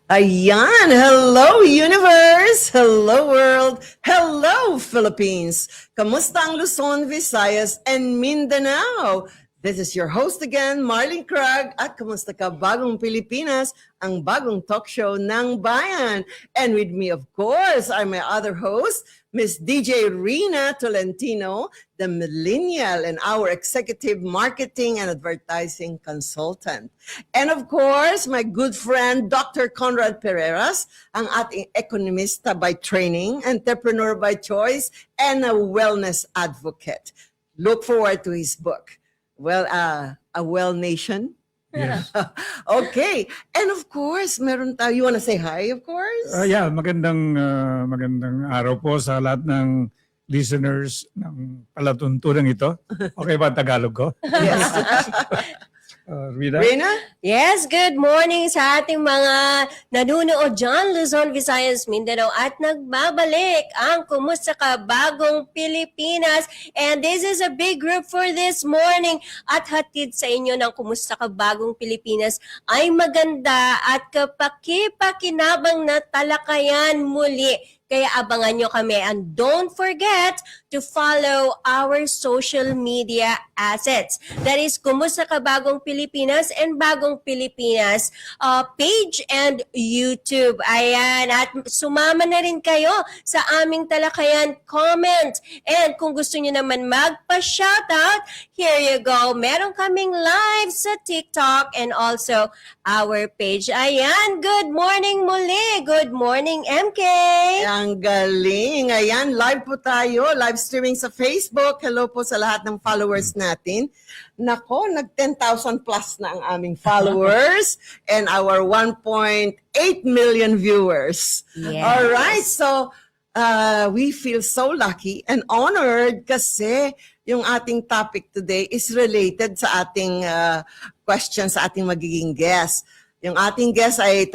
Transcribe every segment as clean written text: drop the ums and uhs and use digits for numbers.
Ayan! Hello, universe! Hello, world! Hello, Philippines! Kamusta ang Luzon, Visayas, and Mindanao? This is your host again, Marlene Craig. At kamusta ka, Bagong Pilipinas, ang bagong talk show ng bayan. And with me, of course, are my other host, Miss DJ Rina Tolentino, the millennial and our executive marketing and advertising consultant. And of course, my good friend, Dr. Conrad Pereras, ang ating ekonomista by training, entrepreneur by choice, and a wellness advocate. Look forward to his book. Well, A Well Nation. Yes. Okay. And of course, meron tayo. You wanna say hi, of course? Yeah, magandang araw po sa lahat ng listeners ng palatuntunan ito. Okay ba Tagalog ko? Yes. Rina? Rina? Yes, good morning sa ating mga nanunood dyan, Luzon, Visayas, Mindanao, at nagbabalik ang Kumusta Ka Bagong Pilipinas. And this is a big group for this morning. At hatid sa inyo ng Kumusta Ka Bagong Pilipinas ay maganda at kapaki-pakinabang na talakayan muli. Kaya abangan nyo kami and don't forget to follow our social media assets. That is Kumusta Ka Bagong Pilipinas and Bagong Pilipinas page and YouTube. Ayan, at sumama na rin kayo sa aming talakayan comment. And kung gusto nyo naman magpa-shoutout, here you go. Meron kaming live sa TikTok and also our page. Ayan, good morning muli. Good morning, MK. Ang galing. Ayan, live po tayo. Live streaming sa Facebook. Hello po sa lahat ng followers natin. Nako, nag 10,000 plus na ang aming followers and our 1.8 million viewers. Yes. All right, so we feel so lucky and honored kasi yung ating topic today is related sa ating questions sa ating magiging guest. Yung ating guest ay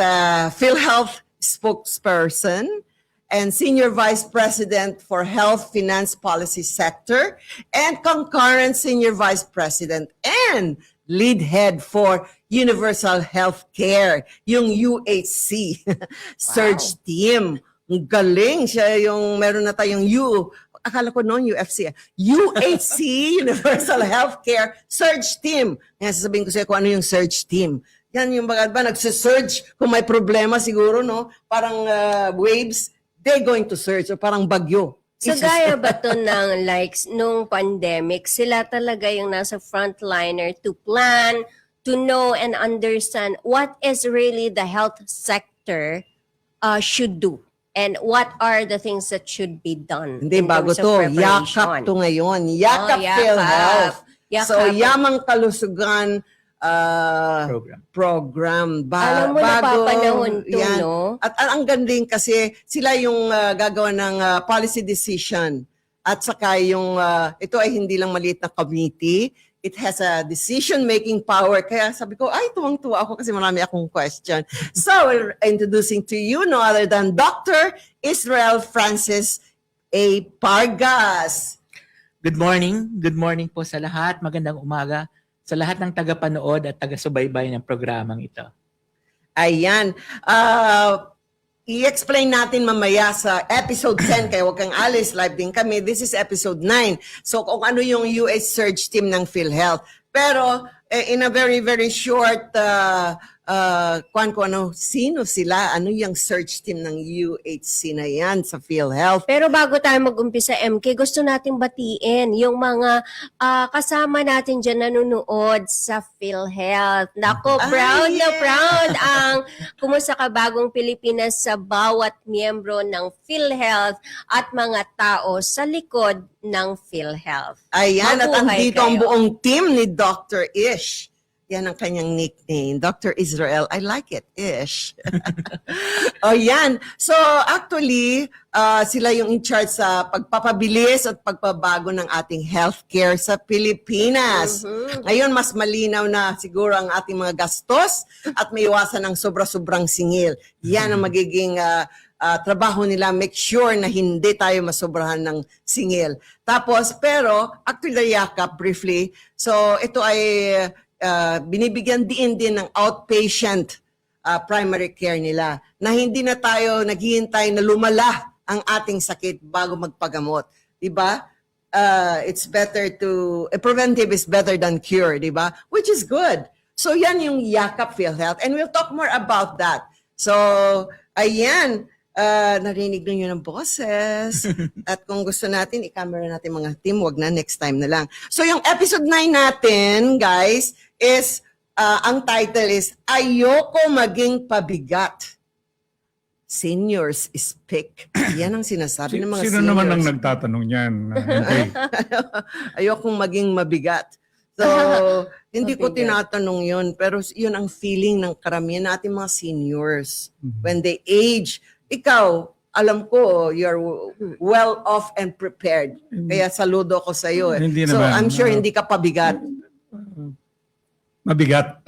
PhilHealth spokesperson and Senior Vice President for Health Finance Policy Sector, and concurrent Senior Vice President and lead head for Universal Healthcare, yung UHC, Surge Team. Ang galing siya yung meron na tayong akala ko noon UFC. UHC, Universal Healthcare Surge Team. Ngayon sasabihin ko sa'yo kung ano yung Surge Team. Yan yung ba nagsisurge kung may problema siguro, no? Parang waves, they're going to surge o parang bagyo. So gaya ba to ng nung pandemic, sila talaga yung nasa frontliner to plan, to know and understand what is really the health sector should do and what are the things that should be done. Hindi, bago to. Yakap to ngayon. Yakap PhilHealth. So, Yamang Kalusugan program. Alam mo, napapanahon to, yan. no? At ang ganding kasi sila yung gagawa ng policy decision. At saka yung, ito ay hindi lang maliit na committee. It has a decision-making power. Kaya sabi ko, ay, tuwang-tuwa ako kasi marami akong question. So, we're introducing to you no other than Dr. Israel Francis A. Pargas. Good morning. Good morning po sa lahat. Magandang umaga sa lahat ng tagapanood at taga-subaybay ng programang ito. Ayan. I-explain natin mamaya sa episode 10, kaya huwag kang alis, live din kami. This is episode 9. So kung ano yung US Surge Team ng PhilHealth. Pero in a very, very short, sino sila? Ano yung search team ng UHC na yan sa PhilHealth? Pero bago tayo mag-umpisa, MK, gusto nating batiin yung mga kasama natin dyan nanonood sa PhilHealth. Nako, proud na proud ang Kumusta Ka Bagong Pilipinas sa bawat miyembro ng PhilHealth at mga tao sa likod ng PhilHealth. Ayan, at Mabuhay andito ang kayo. buong team ni Dr. Ish. Yan ang kanyang nickname, Dr. Israel. I like it, Ish. O yan. So actually, sila yung in charge sa pagpapabilis at pagpabago ng ating healthcare sa Pilipinas. Ngayon, mas malinaw na siguro ang ating mga gastos at may iwasan ng sobra-sobrang singil. Yan ang magiging trabaho nila, make sure na hindi tayo masobrahan ng singil. Tapos, pero, actually, yakap briefly. So, ito ay binibigyan din ng outpatient primary care nila, na hindi na tayo naghihintay na lumala ang ating sakit bago magpagamot. Diba? It's better preventive is better than cure, diba? Which is good. So yan yung Yakap PhilHealth, and we'll talk more about that. So, ayan, narinig na yun ng boses. At kung gusto natin, i-camera natin mga team, wag na, next time na lang. So yung episode 9 natin, guys, is, ang title is, Ayoko Maging Pabigat. Seniors speak. Yan ang sinasabi ng mga Sino seniors. naman ang nagtatanong yan? Okay. Ayokong maging mabigat. So, hindi ko Mabigat. tinatanong yun, pero yun ang feeling ng karamihan natin mga seniors. When they age, ikaw, alam ko, you're well off and prepared. Kaya saludo ko sa iyo. Hindi So, naman. I'm sure hindi ka pabigat. Mabigat.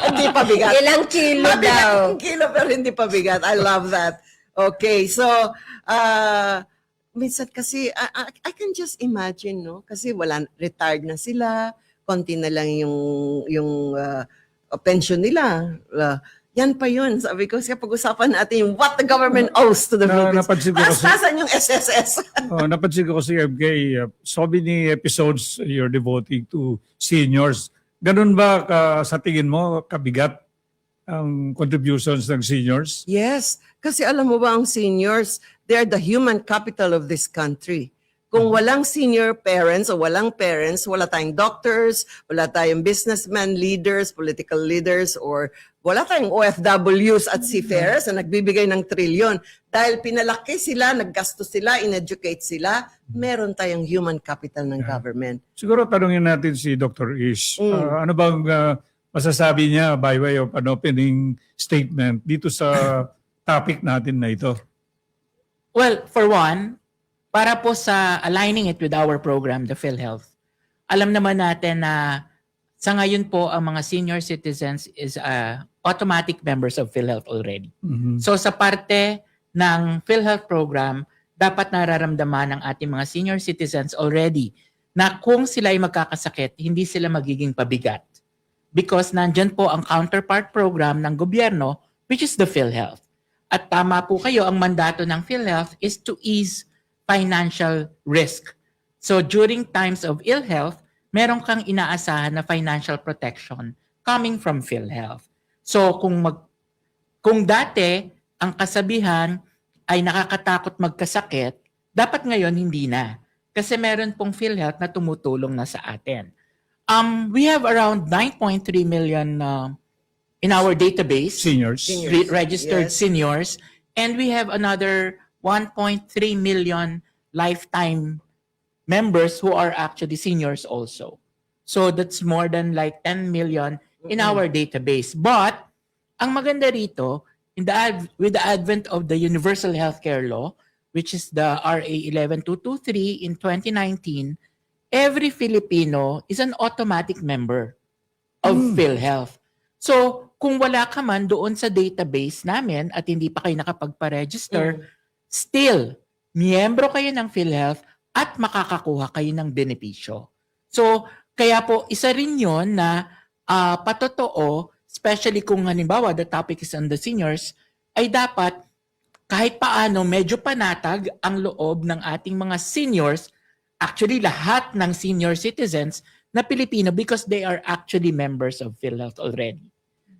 Hindi pabigat. Ilang kilo daw? Mabigat yung kilo pero hindi pabigat. I love that. Okay, so, minsan kasi, I can just imagine, no? Kasi retired na sila, konti na lang yung pension nila. Yan pa yun. Sabi ko, kasi pag-usapan natin yung what the government owes to the Philippines. Napansin ko kasi, Taas-tasan yung SSS. napansin ko kasi MK, so many episodes you're devoting to seniors. Ganun ba sa tingin mo kabigat ang contributions ng seniors? Yes. Kasi alam mo ba ang seniors, they're the human capital of this country. Kung walang senior parents o walang parents, wala tayong doctors, wala tayong businessmen, leaders, political leaders, or wala tayong OFWs at seafarers na nagbibigay ng trilyon. Dahil pinalaki sila, naggasto sila, in-educate sila, meron tayong human capital ng government. Siguro tanungin natin si Dr. Ish. Ano bang masasabi niya by way of an opening statement dito sa topic natin na ito? Well, for one, para po sa aligning it with our program, the PhilHealth, alam naman natin na sa ngayon po ang mga senior citizens is automatic members of PhilHealth already. So sa parte ng PhilHealth program, dapat nararamdaman ng ating mga senior citizens already na kung sila ay magkakasakit, hindi sila magiging pabigat. Because nandyan po ang counterpart program ng gobyerno, which is the PhilHealth. At tama po kayo, ang mandato ng PhilHealth is to ease financial risk. So during times of ill health, meron kang inaasahan na financial protection coming from PhilHealth. So kung dati ang kasabihan ay nakakatakot magkasakit, dapat ngayon hindi na. Kasi meron pong PhilHealth na tumutulong na sa atin. We have around 9.3 million in our database. Seniors. Registered Yes. seniors, and we have another 1.3 million lifetime members who are actually seniors also. So that's more than like 10 million in our database. But ang maganda rito, with the advent of the Universal Healthcare Law, which is the RA 11223 in 2019, every Filipino is an automatic member of PhilHealth. So kung wala ka man doon sa database namin at hindi pa kayo nakapagpa-register, still, miyembro kayo ng PhilHealth at makakakuha kayo ng benepisyo. So, kaya po, isa rin yun na patotoo, especially kung halimbawa the topic is on the seniors, ay dapat kahit paano medyo panatag ang loob ng ating mga seniors, actually lahat ng senior citizens na Pilipino because they are actually members of PhilHealth already.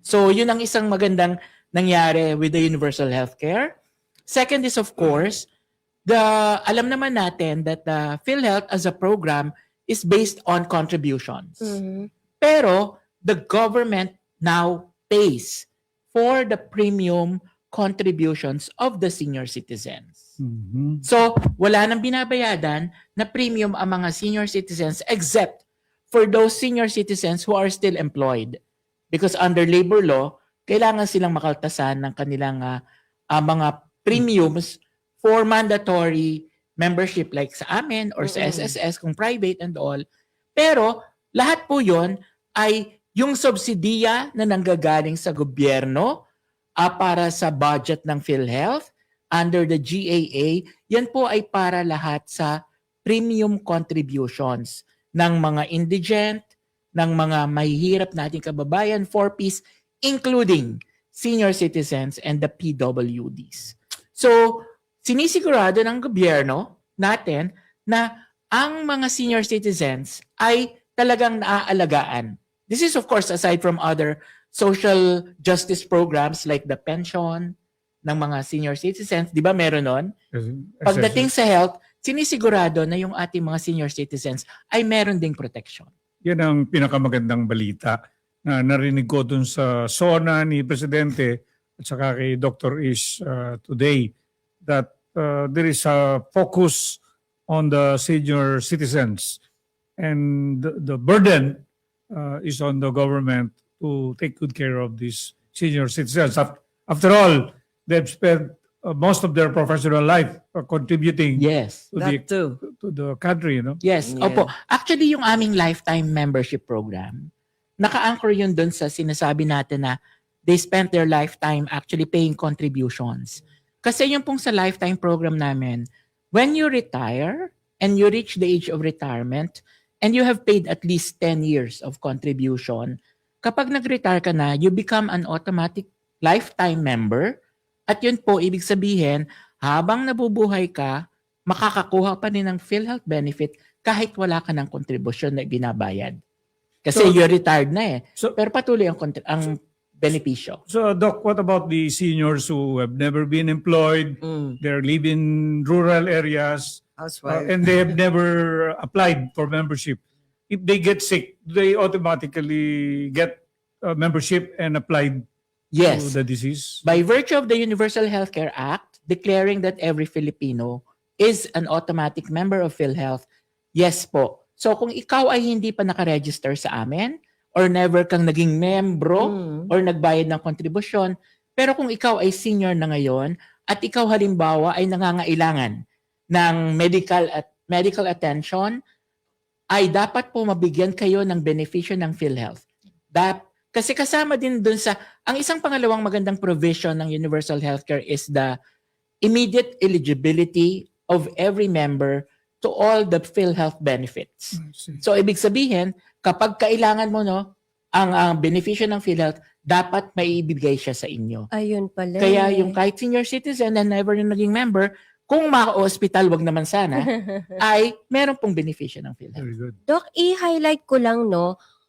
So, yun ang isang magandang nangyari with the universal healthcare. Second is, of course, alam naman natin that the PhilHealth as a program is based on contributions. Pero the government now pays for the premium contributions of the senior citizens. So, wala nang binabayadan na premium ang mga senior citizens except for those senior citizens who are still employed. Because under labor law, kailangan silang makaltasan ng kanilang mga premiums for mandatory membership like sa amin or sa SSS kung private and all. Pero lahat po yon ay yung subsidiya na nanggagaling sa gobyerno para sa budget ng PhilHealth under the GAA, yan po ay para lahat sa premium contributions ng mga indigent, ng mga mahihirap nating kababayan, 4Ps, including senior citizens and the PWDs. So, sinisigurado ng gobyerno natin na ang mga senior citizens ay talagang naaalagaan. This is of course aside from other social justice programs like the pension ng mga senior citizens. Di ba meron nun? Pagdating sa health, sinisigurado na yung ating mga senior citizens ay meron ding protection. Yan ang pinakamagandang balita na narinig ko dun sa SONA ni Presidente at saka kay Dr. Ish today, that there is a focus on the senior citizens, and the burden is on the government to take good care of these senior citizens. After all, they've spent most of their professional life contributing Yes. That too. to the country, you know. Yes. Yeah. Opo. Actually, yung aming lifetime membership program, naka-anchor yun dun sa sinasabi natin na they spent their lifetime actually paying contributions. Kasi yung pong sa lifetime program namin, when you retire and you reach the age of retirement and you have paid at least 10 years of contribution, kapag nag-retire ka na, you become an automatic lifetime member. At yun po, ibig sabihin, habang nabubuhay ka, makakakuha pa din ng PhilHealth benefit kahit wala ka ng kontribusyon na binabayad. Kasi So- you're retired na eh. So- Pero patuloy ang benepisyo. So, Doc, what about the seniors who have never been employed? They live in rural areas, Housewife. and they have never applied for membership. If they get sick, they automatically get membership and applied Yes. to the disease. By virtue of the Universal Healthcare Act, declaring that every Filipino is an automatic member of PhilHealth, yes po. So kung ikaw ay hindi pa nakaregister sa amin, or never kang naging membro, or nagbayad ng kontribusyon, pero kung ikaw ay senior na ngayon, at ikaw halimbawa ay nangangailangan ng medical attention, ay dapat po mabigyan kayo ng benepisyo ng PhilHealth. Kasi kasama din dun sa, ang isang pangalawang magandang provision ng Universal Healthcare is the immediate eligibility of every member to all the PhilHealth benefits. So ibig sabihin, kapag kailangan mo ang benepisyo ng PhilHealth, dapat maibigay siya sa inyo. Ayun pala. Kaya yung kahit senior citizen na never yung naging member, kung maka-hospital, wag naman sana, ay meron pong benepisyo ng PhilHealth. Very good. Doc, i-highlight ko lang,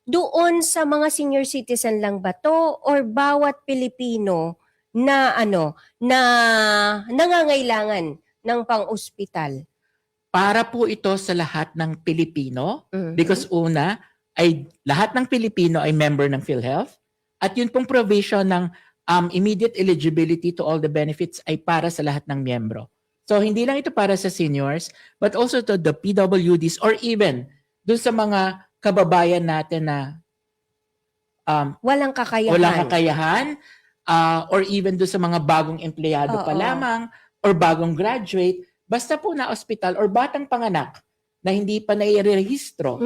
doon sa mga senior citizen lang ba to or bawat Pilipino na na nangangailangan ng pang-ospital? Para po ito sa lahat ng Pilipino, because una, ay lahat ng Pilipino ay member ng PhilHealth, at yun pong provision ng immediate eligibility to all the benefits ay para sa lahat ng miyembro. So hindi lang ito para sa seniors, but also to the PWDs or even dun sa mga kababayan natin na Walang kakayahan. walang kakayahan, or even dun sa mga bagong empleyado pa Oo. lamang, or bagong graduate, basta po na ospital or batang panganak na hindi pa nai-rehistro.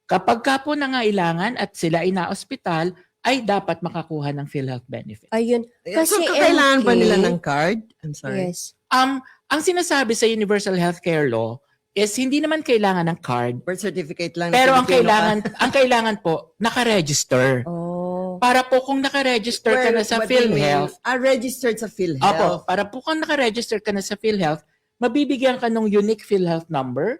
Kapag ka po nangailangan at sila ay na-ospital, ay dapat makakuha ng PhilHealth benefit. Ayun. So, Kasi kailangan ba MK nila ng card? I'm sorry. Yes. Ang sinasabi sa Universal Healthcare Law is hindi naman kailangan ng card, Birth certificate lang. pero ang Filipino ka. kailangan po naka-register. Oh. Para po kung naka-register ka na sa What do you mean? PhilHealth, Registered sa PhilHealth. Opo, para po kung naka-register ka na sa PhilHealth, mabibigyan ka ng unique PhilHealth number,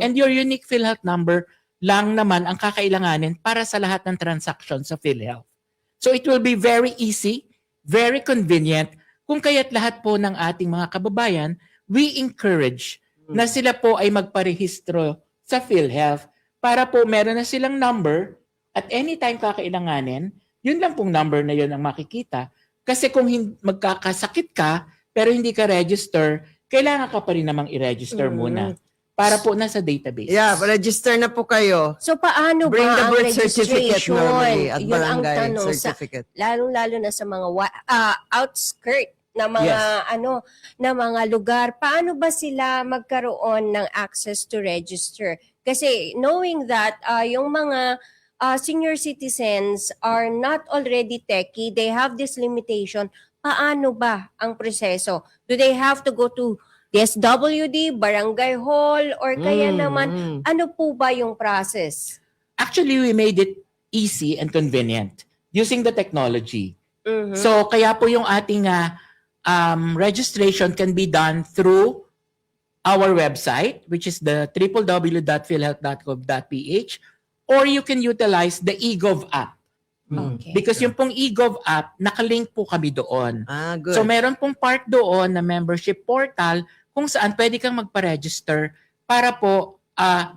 and your unique PhilHealth number lang naman ang kakailanganin para sa lahat ng transaction sa PhilHealth. So it will be very easy, very convenient, kung kaya't lahat po ng ating mga kababayan, we encourage na sila po ay magparehistro sa PhilHealth para po meron na silang number at anytime kakailanganin, yun lang pong number na yun ang makikita. Kasi kung magkakasakit ka pero hindi ka register, kailangan ka pa rin namang i-register muna para po nasa database. Yeah, register na po kayo. So paano Bring ba the ang birth certificate registration? normally at Yun ang barangay tanong certificate. Lalo na sa mga outskirt na mga na mga lugar. Paano ba sila magkaroon ng access to register? Kasi knowing that yung mga senior citizens are not already techie, they have this limitation. Paano ba ang proseso? Do they have to go to DSWD, barangay hall, or kaya naman, ano po ba yung process? Actually, we made it easy and convenient using the technology. Mhm. So kaya po yung ating registration can be done through our website, which is the www.philhealth.gov.ph, or you can utilize the eGov app. Okay. Because yung pong eGov app, nakalink po kami doon. Good. So meron pong part doon na membership portal kung saan pwede kang magpa-register para po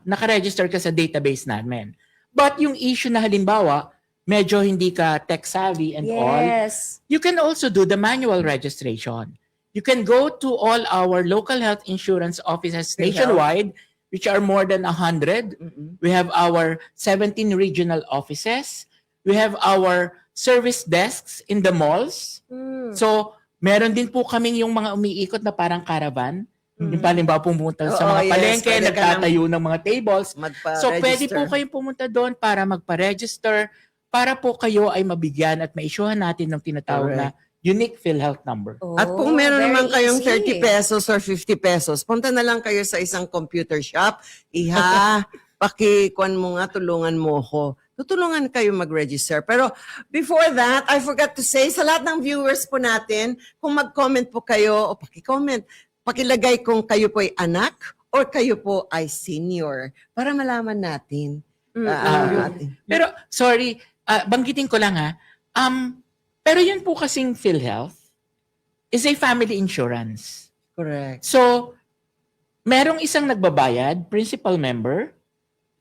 naka-register ka sa database namin. But yung issue na halimbawa, medyo hindi ka tech-savvy and all, Yes. you can also do the manual registration. You can go to all our local health insurance offices nationwide, which are more than 100. Mm-mm. We have our 17 regional offices. We have our service desks in the malls. Mm. So, meron din po kaming yung mga umiikot na parang caravan. Yung palimbawa pumunta sa Oo, mga yes. palengke, Pwede ka nagtatayo ng mga tables. So, pwede po Magpa-register. kayong pumunta doon para magpa-register, para po kayo ay mabigyan at ma-issuehan natin ng tinatawag na unique PhilHealth number. At kung meron very naman kayong easy. 30 pesos or 50 pesos, punta na lang kayo sa isang computer shop. Pakikuan mo nga, tulungan mo ko. Tutulungan kayo mag-register. Pero before that, I forgot to say, sa lahat ng viewers po natin, kung mag-comment po kayo o pakicomment, pakilagay kung kayo po ay anak or kayo po ay senior para malaman natin. Pero, sorry, banggitin ko lang pero yun po kasing PhilHealth is a family insurance. Correct. So, merong isang nagbabayad, principal member,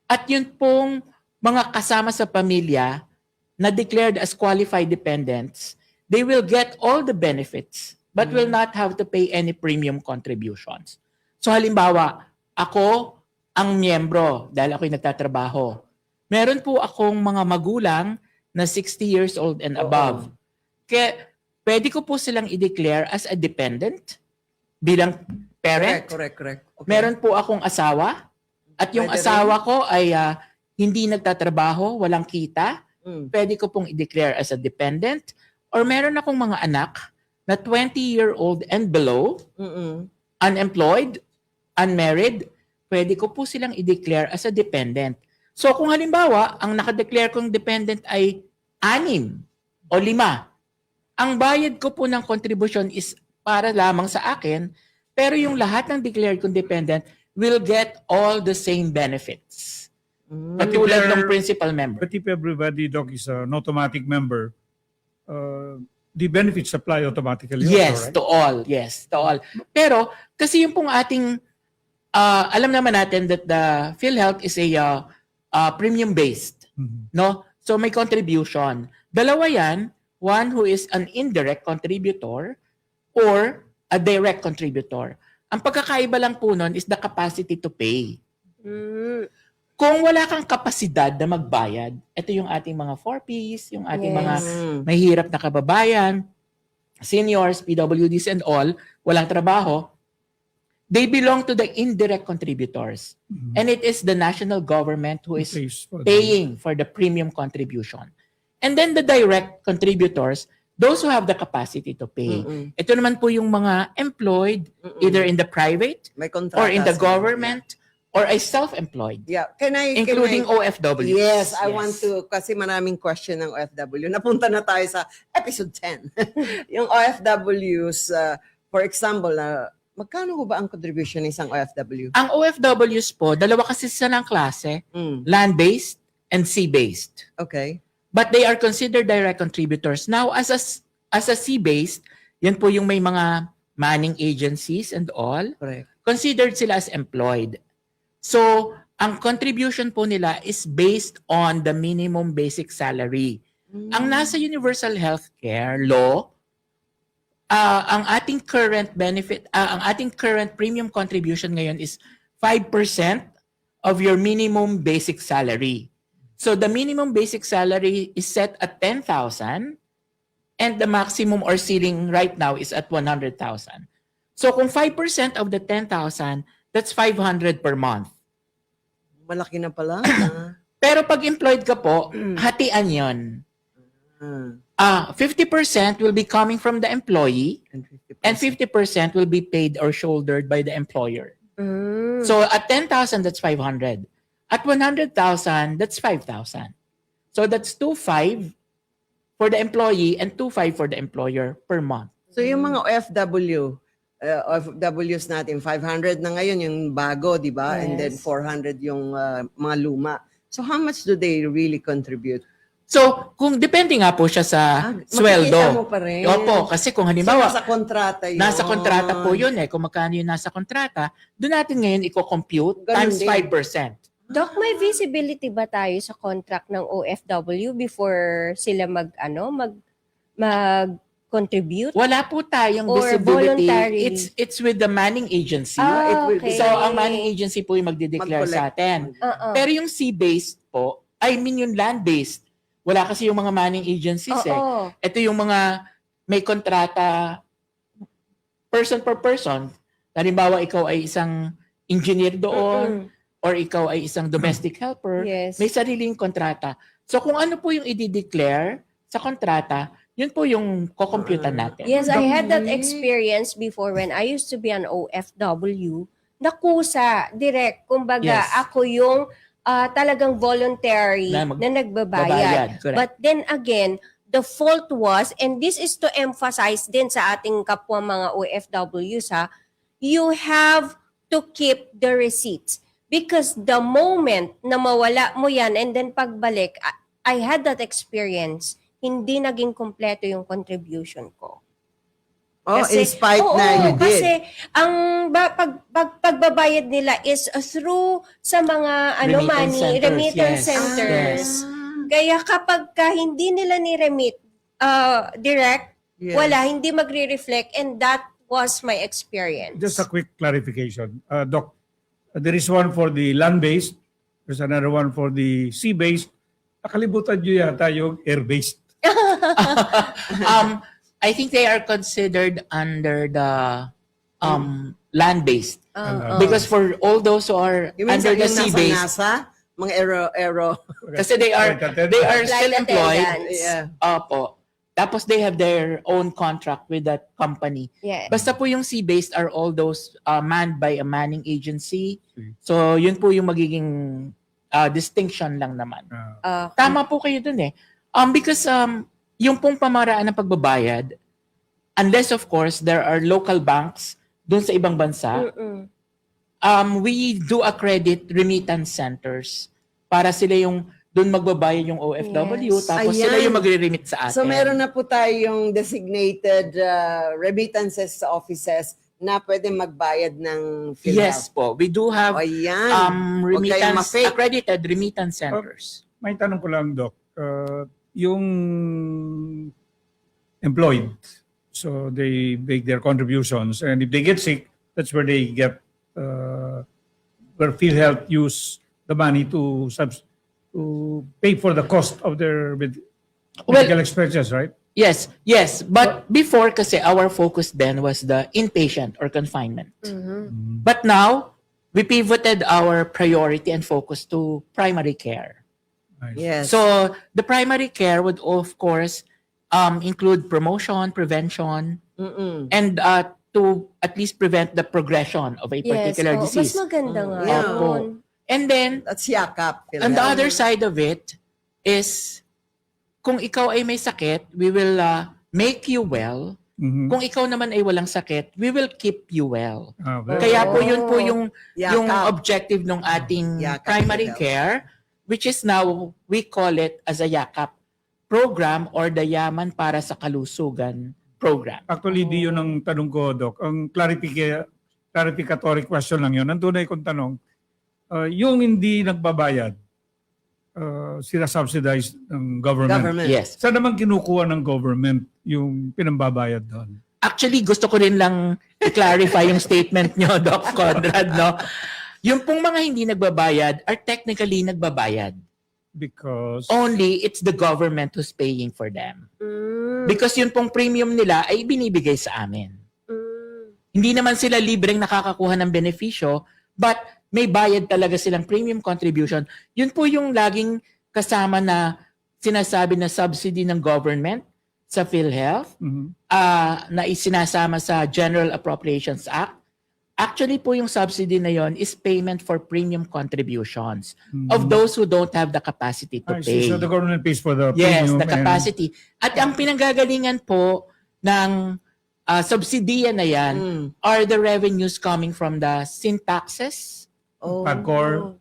at yun pong mga kasama sa pamilya na declared as qualified dependents, they will get all the benefits but will not have to pay any premium contributions. So halimbawa, ako ang miyembro dahil ako'y nagtatrabaho. Meron po akong mga magulang na 60 years old and above. Kaya pwede ko po silang i-declare as a dependent bilang parent. Correct. Okay. Meron po akong asawa at yung Pwede asawa ko ay hindi nagtatrabaho, walang kita. Mm. Pwede ko pong i-declare as a dependent. Or meron akong mga anak na 20-year-old and below, Mm-mm. unemployed, unmarried, pwede ko po silang i-declare as a dependent. So kung halimbawa, ang nakadeclare kong dependent ay 6 o 5, ang bayad ko po ng contribution is para lamang sa akin, pero yung lahat ng declared kong dependent will get all the same benefits. Katulad ng principal member. But if everybody, Doc, is an automatic member, the benefits apply automatically. Yes, also, right? to all. Yes, to all. Pero kasi yung pong ating alam naman natin that the PhilHealth is a premium-based. Mhm. No? So may contribution. Dalawa yan, one who is an indirect contributor or a direct contributor. Ang pagkakaiba lang po nun is the capacity to pay. Mm. Kung wala kang kapasidad na magbayad, ito yung ating mga 4Ps, yung ating Yes. mga mahirap na kababayan, seniors, PWDs and all, walang trabaho, they belong to the indirect contributors. Mhm. And it is the national government who is Pays for the- paying for the premium contribution. And then the direct contributors, those who have the capacity to pay. Mm-mm. Ito naman po yung mga employed, either in the private May kontrata or in the sila. government or a self-employed, Yeah. Can I including OFWs. Yes, I want to, kasi maraming question ng OFW. Napunta na tayo sa episode 10. Yung OFWs, for example, magkano ho ba ang contribution ng isang OFW? Ang OFWs po, dalawa kasi sila ng klase, land-based and sea-based. Okay. But they are considered direct contributors. Now, as a sea-based, yan po yung may mga manning agencies and all, Correct. considered sila as employed. So, ang contribution po nila is based on the minimum basic salary. Ang nasa Universal Healthcare Law, ang ating current benefit, ang ating current premium contribution ngayon is 5% of your minimum basic salary. So the minimum basic salary is set at 10,000 and the maximum or ceiling right now is at 100,000. So kung 5% of the 10,000, that's 500 per month. Malaki na pala. 'Pag employed ka po, hatian 'yon. 50% will be coming from the employee and 50% will be paid or shouldered by the employer. Mm. So at 10,000, that's 500. At 100,000, that's 5,000. So that's 2,500 for the employee and 2.5 for the employer per month. So yung mga OFWs natin, 500 na ngayon yung bago, di ba? And then Yes. 400 yung mga luma. So how much do they really contribute? So, kung depende nga po siya sa Makikita sweldo. mo pa rin. Opo, kasi kung So, halimbawa, nasa kontrata yun. nasa kontrata po yun kung magkano yung nasa kontrata, doon natin ngayon i-compute Ganun times din. 5%. Doc, may visibility ba tayo sa contract ng OFW before sila mag-contribute? Wala po tayong Or visibility. voluntarily? It's with the manning agency. it will be- okay. So, ang manning agency po yung magde-declare sa atin. Oo. Pero yung sea-based po, yung land-based, wala kasi yung mga manning agencies Oo. Ito yung mga may kontrata person per person. Halimbawa, ikaw ay isang engineer doon or ikaw ay isang domestic helper. Yes. May sariling kontrata. So kung ano po yung i-declare sa kontrata, yun po yung kukomputan natin. Yes, I had that experience before when I used to be an OFW. Nakusa, direct. Kumbaga, Yes. ako yung talagang voluntary Na na, babayad, nagbabayad. correct. But then again, the fault was, and this is to emphasize din sa ating kapwa mga OFWs, you have to keep the receipts. Because the moment na mawala mo yan and then pagbalik, I had that experience, hindi naging kompleto yung contribution ko. Oh, in spite oo, na you did. kasi ang pagbabayad nila is through sa mga remittance centers. Yes. Kaya kapag hindi nila ni-remit direct, Yes. wala, hindi magre-reflect, and that was my experience. Just a quick clarification. Doc, there is one for the land-based, there's another one for the sea-based. Nakalimutan nyo yata yung air-based. I think they are considered under the land-based. Because for all those who are You mean under the yung nasa sea-based, NASA? Mga aero. kasi they are Flight still employed. attendants. Yeah. Opo. Tapos they have their own contract with that company. Yeah. Basta po yung sea-based are all those manned by a manning agency. So yun po yung magiging distinction lang naman. Tama po kayo dun because yung pong pamaraan ng pagbabayad, unless of course there are local banks dun sa ibang bansa, we do accredit remittance centers para sila yung dun magbabayad yung OFW, Yes. tapos Ayan. sila yung magre-remit sa atin. So meron na po tayong designated remittances offices na pwede magbayad ng PhilHealth. Yes po. We do have Ayan. Huwag kayong ma-fake. accredited remittance centers. May tanong ko lang, Doc. Yung employed, so they make their contributions, and if they get sick, that's where they get, where PhilHealth use the money to pay for the cost of their medical expenses, right? Yes. But before kasi our focus then was the inpatient or confinement. But now, we pivoted our priority and focus to primary care. Nice. Yes. So, the primary care would of course include promotion, prevention, and to at least prevent the progression of a particular Mas disease. maganda nga. Yeah. yun. And then, That's yakap. on the other side of it is, kung ikaw ay may sakit, we will make you well. Mhm. Kung ikaw naman ay walang sakit, we will keep you well. Very- Kaya po yun po yung Yakap. objective ng ating Yakap primary health. care, which is now, we call it as a YAKAP program or the Yaman para sa Kalusugan program. Actually, di yun ang tanong ko, Doc. Ang clarificatory question lang yun. Ang tunay kong tanong, yung hindi nagbabayad, sila subsidized ng government. Yes. Saan naman kinukuha ng government yung pinambabayad doon? Actually, gusto ko rin lang i-clarify yung statement nyo, Doc Conrad, no? Yung pong mga hindi nagbabayad are technically nagbabayad. Because Only it's the government who's paying for them. Because yun pong premium nila ay binibigay sa amin. Hindi naman sila libreng nakakakuha ng benepisyo, but may bayad talaga silang premium contribution. Yun po yung laging kasama na sinasabi na subsidy ng government sa PhilHealth, na isinasama sa General Appropriations Act, Actually po yung subsidy na yon is payment for premium contributions of those who don't have the capacity to I pay. see. So the government pays for the Yes, premium the capacity. At ang pinanggagalingan po ng subsidiya na yan are the revenues coming from the sin taxes. Oh. PAGCOR.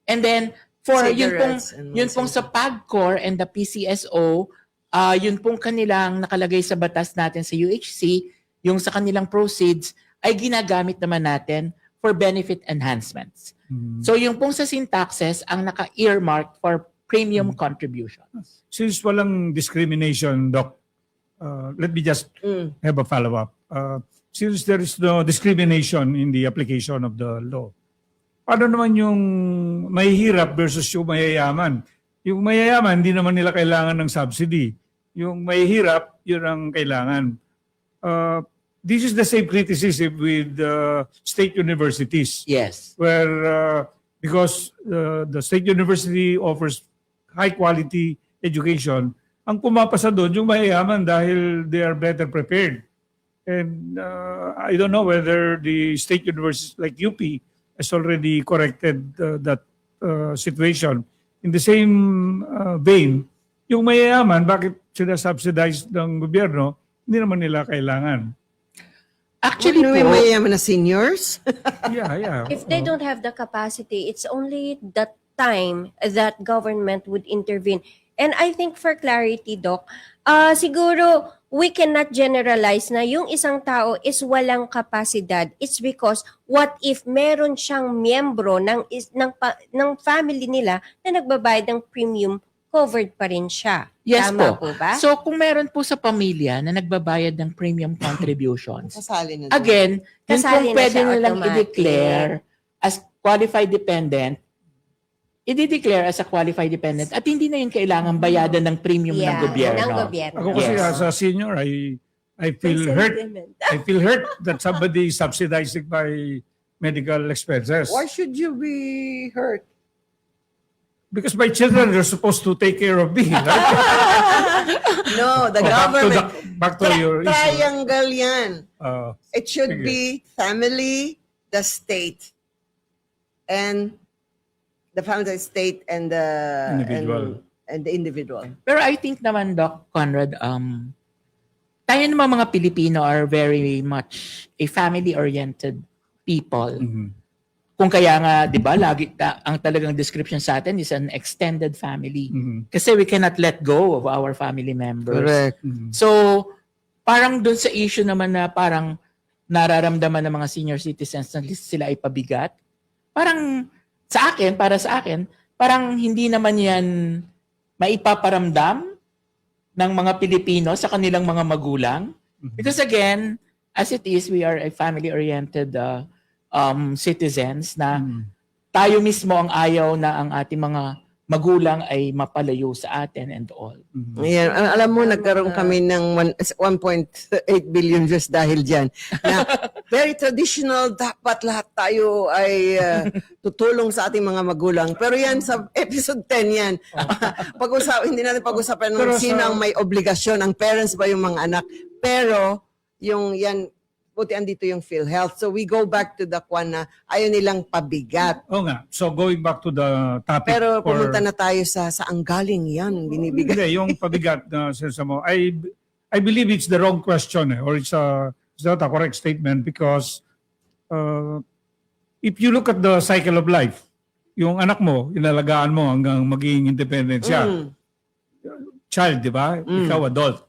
And then for Cigarettes and yun pong sa PAGCOR and the PCSO, yun pong kanilang nakalagay sa batas natin sa UHC, yung sa kanilang proceeds ay ginagamit naman natin for benefit enhancements. So yung pong sa sin taxes ang naka-earmark for premium contributions. Since walang discrimination, Doc, let me just have a follow-up. Since there is no discrimination in the application of the law, paano naman yung mahihirap versus yung mayayaman? Yung mayayaman, hindi naman nila kailangan ng subsidy. Yung mahihirap, yun ang kailangan. This is the same criticism with state universities. Yes. Where because the state university offers high quality education, ang pumapasa doon yung mayayaman dahil they are better prepared. And I don't know whether the state universities like UP has already corrected that situation. In the same vein, yung mayayaman, bakit sila subsidized ng gobyerno, hindi naman nila kailangan. Actually Ano po, yung mayayaman na seniors? Yeah. If they don't have the capacity, it's only the time that government would intervene. And I think for clarity, Doc, siguro we cannot generalize na yung isang tao is walang kapasidad. It's because what if meron siyang miyembro ng family nila na nagbabayad ng premium, covered pa rin siya. yes Tama po. po ba? So kung meron po sa pamilya na nagbabayad ng premium contributions, Kasali na doon. again, yun Kasali pong na pwede siya nilang automatic. i-declare as qualified dependent, i-declare as a qualified dependent at hindi na yun kailangan bayadan ng premium ng gobyerno. ng gobyerno. Ako kasi Yes. as a senior, I feel hurt. I feel hurt that somebody is subsidizing my medical expenses. Why should you be hurt? Because my children are supposed to take care of me. Right? No, the Oh, government. back to your issue. Triangle yan. It should sige. be family, the state, and the family, the state, and the Individual. and the individual. Pero I think naman, Doc Conrad, tayo naman mga Pilipino are very much a family-oriented people. Mhm. Kung kaya nga, di ba, lagi ang talagang description sa atin is an extended family. Mhm. Kasi we cannot let go of our family members. Mhm. So, parang dun sa issue naman na parang nararamdaman ng mga senior citizens na sila ay pabigat, parang para sa akin, parang hindi naman yan maipaparamdam ng mga Pilipino sa kanilang mga magulang. Because again, as it is, we are a family-oriented citizens na tayo mismo ang ayaw na ang ating mga magulang ay mapalayo sa atin and all. Ayan, alam mo, nagkaroon kami ng 1.8 billion just dahil dyan. Na very traditional, dapat lahat tayo ay tutulong sa ating mga magulang. Pero yan, sa episode 10 yan. Hindi natin pag-usapan Pero ng sino sa- ang may obligasyon, ang parents ba yung mga anak. Pero, yung yan, buti andito yung PhilHealth. So we go back to the kwan na ayaw nilang pabigat. Oo nga. So going back to the topic. Pero for- pumunta na tayo sa ang galing yan, binibigay. Hindi, yung pabigat na sensa mo. I believe it's the wrong question or it's not a correct statement because if you look at the cycle of life, yung anak mo, inalagaan mo hanggang maging independent siya. Child, di ba? Ikaw adult.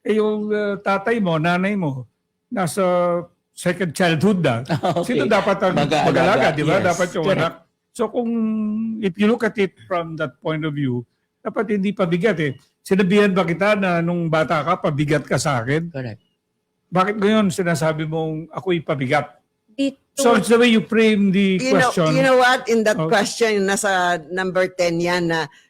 Eh yung tatay mo, nanay mo, nasa second childhood na. Okay. Sino dapat ang Mag-aalaga, mag-alaga, di ba? yes. Dapat yung Correct. anak. So kung if you look at it from that point of view, dapat hindi pabigat eh. Sinabihan ba kita na nung bata ka, pabigat ka sa akin? Correct. Bakit ngayon sinasabi mong ako'y pabigat? Dito, So it's the way you frame the question. You know what? In that Oh. question, nasa number 10 yan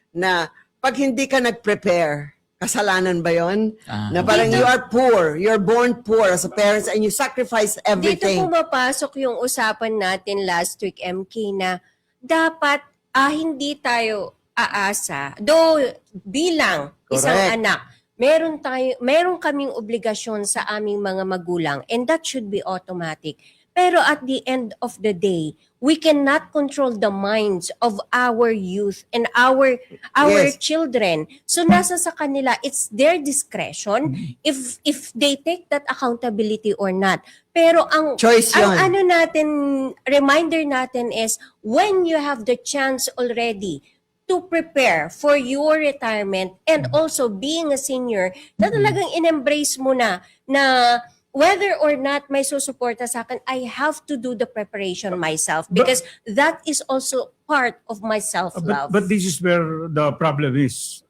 na pag hindi ka nag-prepare, kasalanan ba yon? Na parang you are poor, you're born poor as a parents and you sacrifice dito everything. pumapasok yung usapan natin last week, MK, na dapat hindi tayo aasa. Though bilang isang Correct. anak, meron kaming obligasyon sa aming mga magulang and that should be automatic. Pero at the end of the day, we cannot control the minds of our youth and our Yes. children. So nasa sa kanila, it's their discretion if they take that accountability or not. Pero ang Choice yun. ano natin, reminder natin is when you have the chance already to prepare for your retirement and also being a senior, na talagang in-embrace mo na whether or not may susuporta sa akin, I have to do the preparation myself because that is also part of my self-love. But this is where the problem is.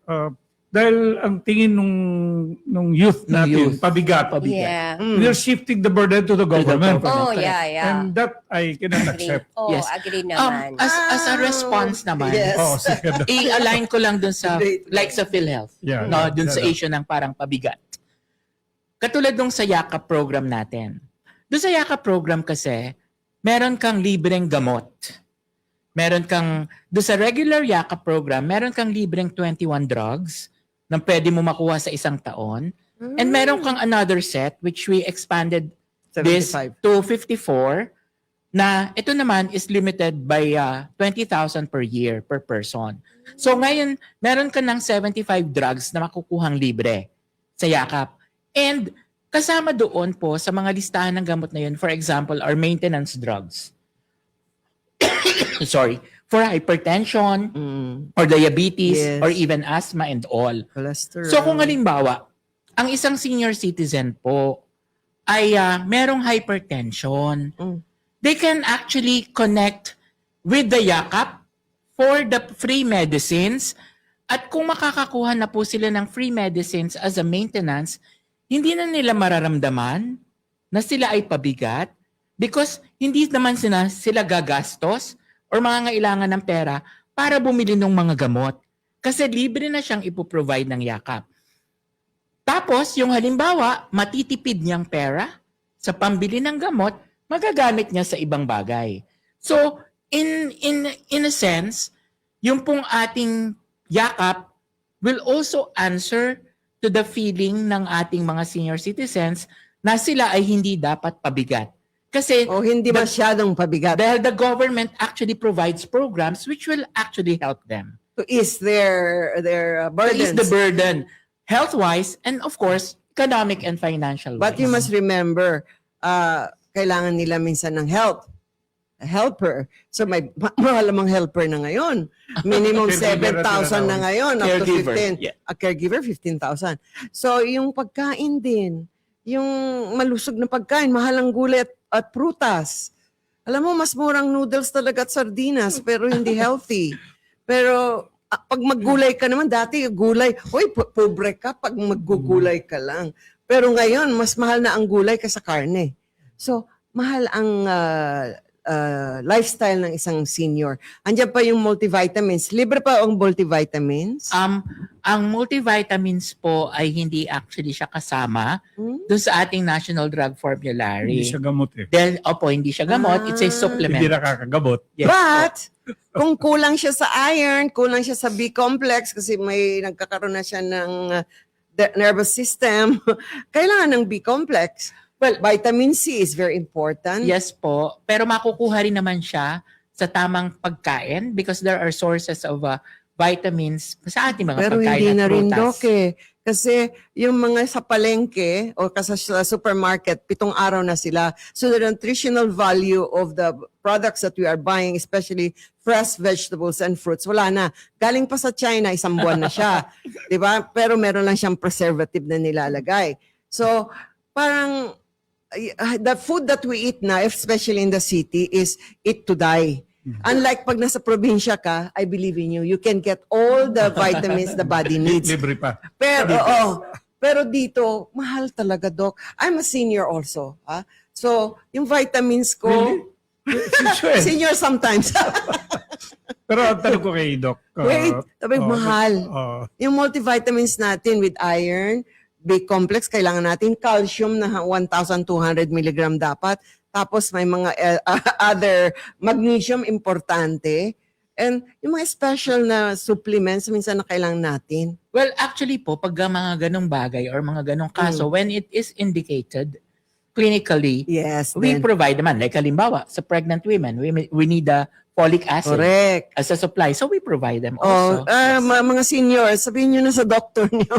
Dahil ang tingin nung youth natin, youth. pabigat. Yeah. They're shifting the burden to the government. Oh, Correct. yeah. And that I cannot Agree. accept. Oh, Yes. agree naman. As a response naman, Yes. Oh, sige. i-align ko lang dun sa, Great. like sa PhilHealth, Yeah, no, yeah, dun sa yeah. issue ng parang pabigat. Katulad nung sa Yakap program natin. Dun sa Yakap program kasi, meron kang libreng gamot. Dun sa regular Yakap program, meron kang libreng 21 drugs na pwede mo makuha sa isang taon. And meron kang another set, which we expanded this 75. to 54, na ito naman is limited by 20,000 per year per person. So ngayon, meron ka ng 75 drugs na makukuhang libre sa Yakap. And kasama doon po sa mga listahan ng gamot na yun, for example, are maintenance drugs. Sorry, for hypertension or diabetes Yes. or even asthma and all. Cholesterol. So kung halimbawa, ang isang senior citizen po ay merong hypertension, they can actually connect with the Yakap for the free medicines. At kung makakakuha na po sila ng free medicines as a maintenance, hindi na nila mararamdaman na sila ay pabigat because hindi naman sila gagastos or mangangailangan ng pera para bumili ng mga gamot. Kasi libre na siyang ipoprovide ng Yakap. Tapos, yung halimbawa, matitipid niyang pera sa pambili ng gamot, magagamit niya sa ibang bagay. So, in a sense, yung pong ating Yakap will also answer to the feeling ng ating mga senior citizens na sila ay hindi dapat pabigat. Kasi O hindi masyadong pabigat. dahil the government actually provides programs which will actually help them. To ease their To burdens. ease the burden, health-wise, and of course, economic and financial-wise. But you must remember, kailangan nila minsan ng help. A helper. So may mahalamang helper na ngayon. Minimum Caregiver at 7,000 na ngayon. Up to Caregiver, 15. yeah. A caregiver, 15,000. So yung pagkain din, yung malusog na pagkain, mahalang gulay at prutas. Alam mo, mas murang noodles talaga at sardinas, pero hindi healthy. Pero pag maggulay ka naman, dati gulay, uy, pobre ka pag maggugulay ka lang. Pero ngayon, mas mahal na ang gulay kaysa karne. So, mahal ang lifestyle ng isang senior. Andiyan pa yung multivitamins. Libre pa ang multivitamins? Ang multivitamins po ay hindi actually siya kasama doon sa ating National Drug Formulary. Hindi siya gamot eh. Dahil, hindi siya gamot. It's a Ah. supplement. Hindi nakakagamot. Yes. But, kung kulang siya sa iron, kulang siya sa B-complex kasi may nagkakaroon na siya ng nervous system, kailangan ng B-complex. Well, vitamin C is very important. Yes po. Pero makukuha rin naman siya sa tamang pagkain because there are sources of vitamins sa ating mga Pero pagkain hindi at na rin, prutas. Doc, eh. Kasi yung mga sa palengke o sa supermarket, 7 araw na sila. So the nutritional value of the products that we are buying, especially fresh vegetables and fruits, wala na. Galing pa sa China, 1 buwan na siya. 'Di ba? Pero meron lang siyang preservative na nilalagay. So parang the food that we eat now, especially in the city, is eat to die. Unlike pag nasa probinsya ka, I believe in you, you can get all the vitamins the body needs. Libre pa. Pero, pero dito, mahal talaga, Doc. I'm a senior also. So, yung vitamins ko, Really? senior sometimes. Pero ang tanong ko kay Doc. Wait, sabi, mahal. uh, Yung multivitamins natin with iron, B-complex, kailangan natin calcium na 1,200 milligram dapat. Tapos may mga other magnesium importante. And yung mga special na supplements, minsan na kailangan natin. Well, actually po, pag mga ganong bagay or mga ganong kaso, when it is indicated, clinically, Yes. we then. provide naman. Like halimbawa, sa pregnant women, we need the folic acid Correct. as a supply. So we provide them Oh, also. Yes. mga senior, sabihin nyo na sa doktor nyo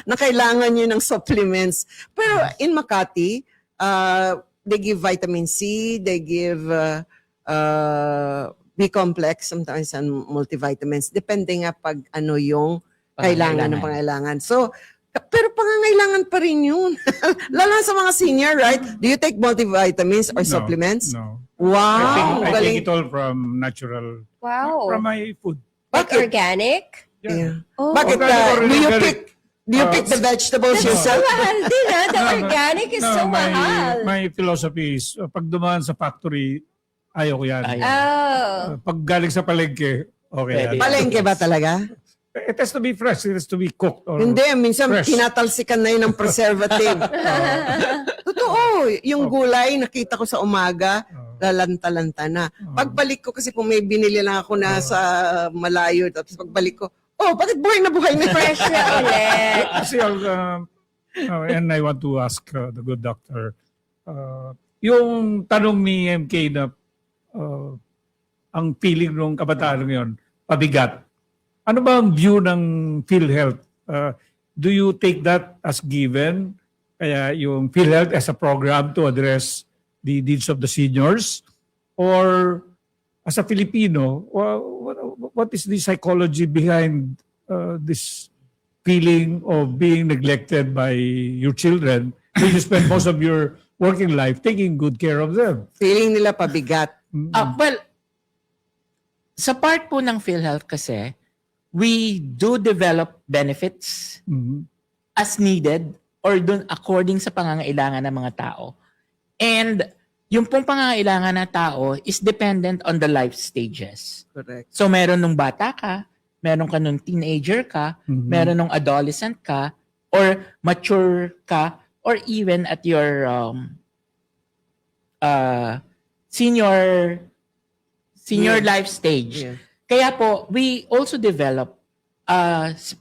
na kailangan nyo ng supplements. Pero in Makati, they give vitamin C, they give B-complex, sometimes and multivitamins. Depende nga pag ano yung kailangan ng pangailangan. So, pero pangangailangan pa rin yun. Lalo na sa mga senior, right? Do you take multivitamins or No, supplements? No. Wow! I galing. take it all from natural, Wow. from my food. Like Bakit? organic? Yeah. Oh. Bakit? Organic or Do you organic? pick? Do you pick the vegetables That's yourself? so mahal din, ha? The No, no. organic is No, so mahal. my philosophy is, pag dumaan sa factory, ayaw ko yan. Ayaw. Oh. Pag galing sa palengke, okay Pwede. yan. Palengke ba talaga? It has to be fresh. It has to be cooked. Or, Hindi, minsan fresh. tinatalsikan na yun ng preservative. Totoo, yung gulay nakita ko sa umaga, lalanta-lanta na. Pagbalik ko kasi kung may binili lang ako na sa malayo, tapos pagbalik ko, oh, bakit buhay na buhay na? Fresh na ulit. Kasi, and I want to ask the good doctor, yung tanong ni MK na ang feeling ng kabataan ngayon, pabigat. Ano ba ang view ng PhilHealth? Do you take that as given? Kaya yung PhilHealth as a program to address the needs of the seniors? Or as a Filipino, what is the psychology behind this feeling of being neglected by your children when you spend most of your working life taking good care of them? Feeling nila pabigat. Well, sa part po ng PhilHealth kasi, we do develop benefits Mhm. as needed or dun according sa pangangailangan ng mga tao. And yung pong pangangailangan ng tao is dependent on the life stages. Correct. So meron nung bata ka, meron ka nung teenager ka, Mhm. meron nung adolescent ka, or mature ka, or even at your senior Yeah. life stage. Yeah. Kaya po, we also develop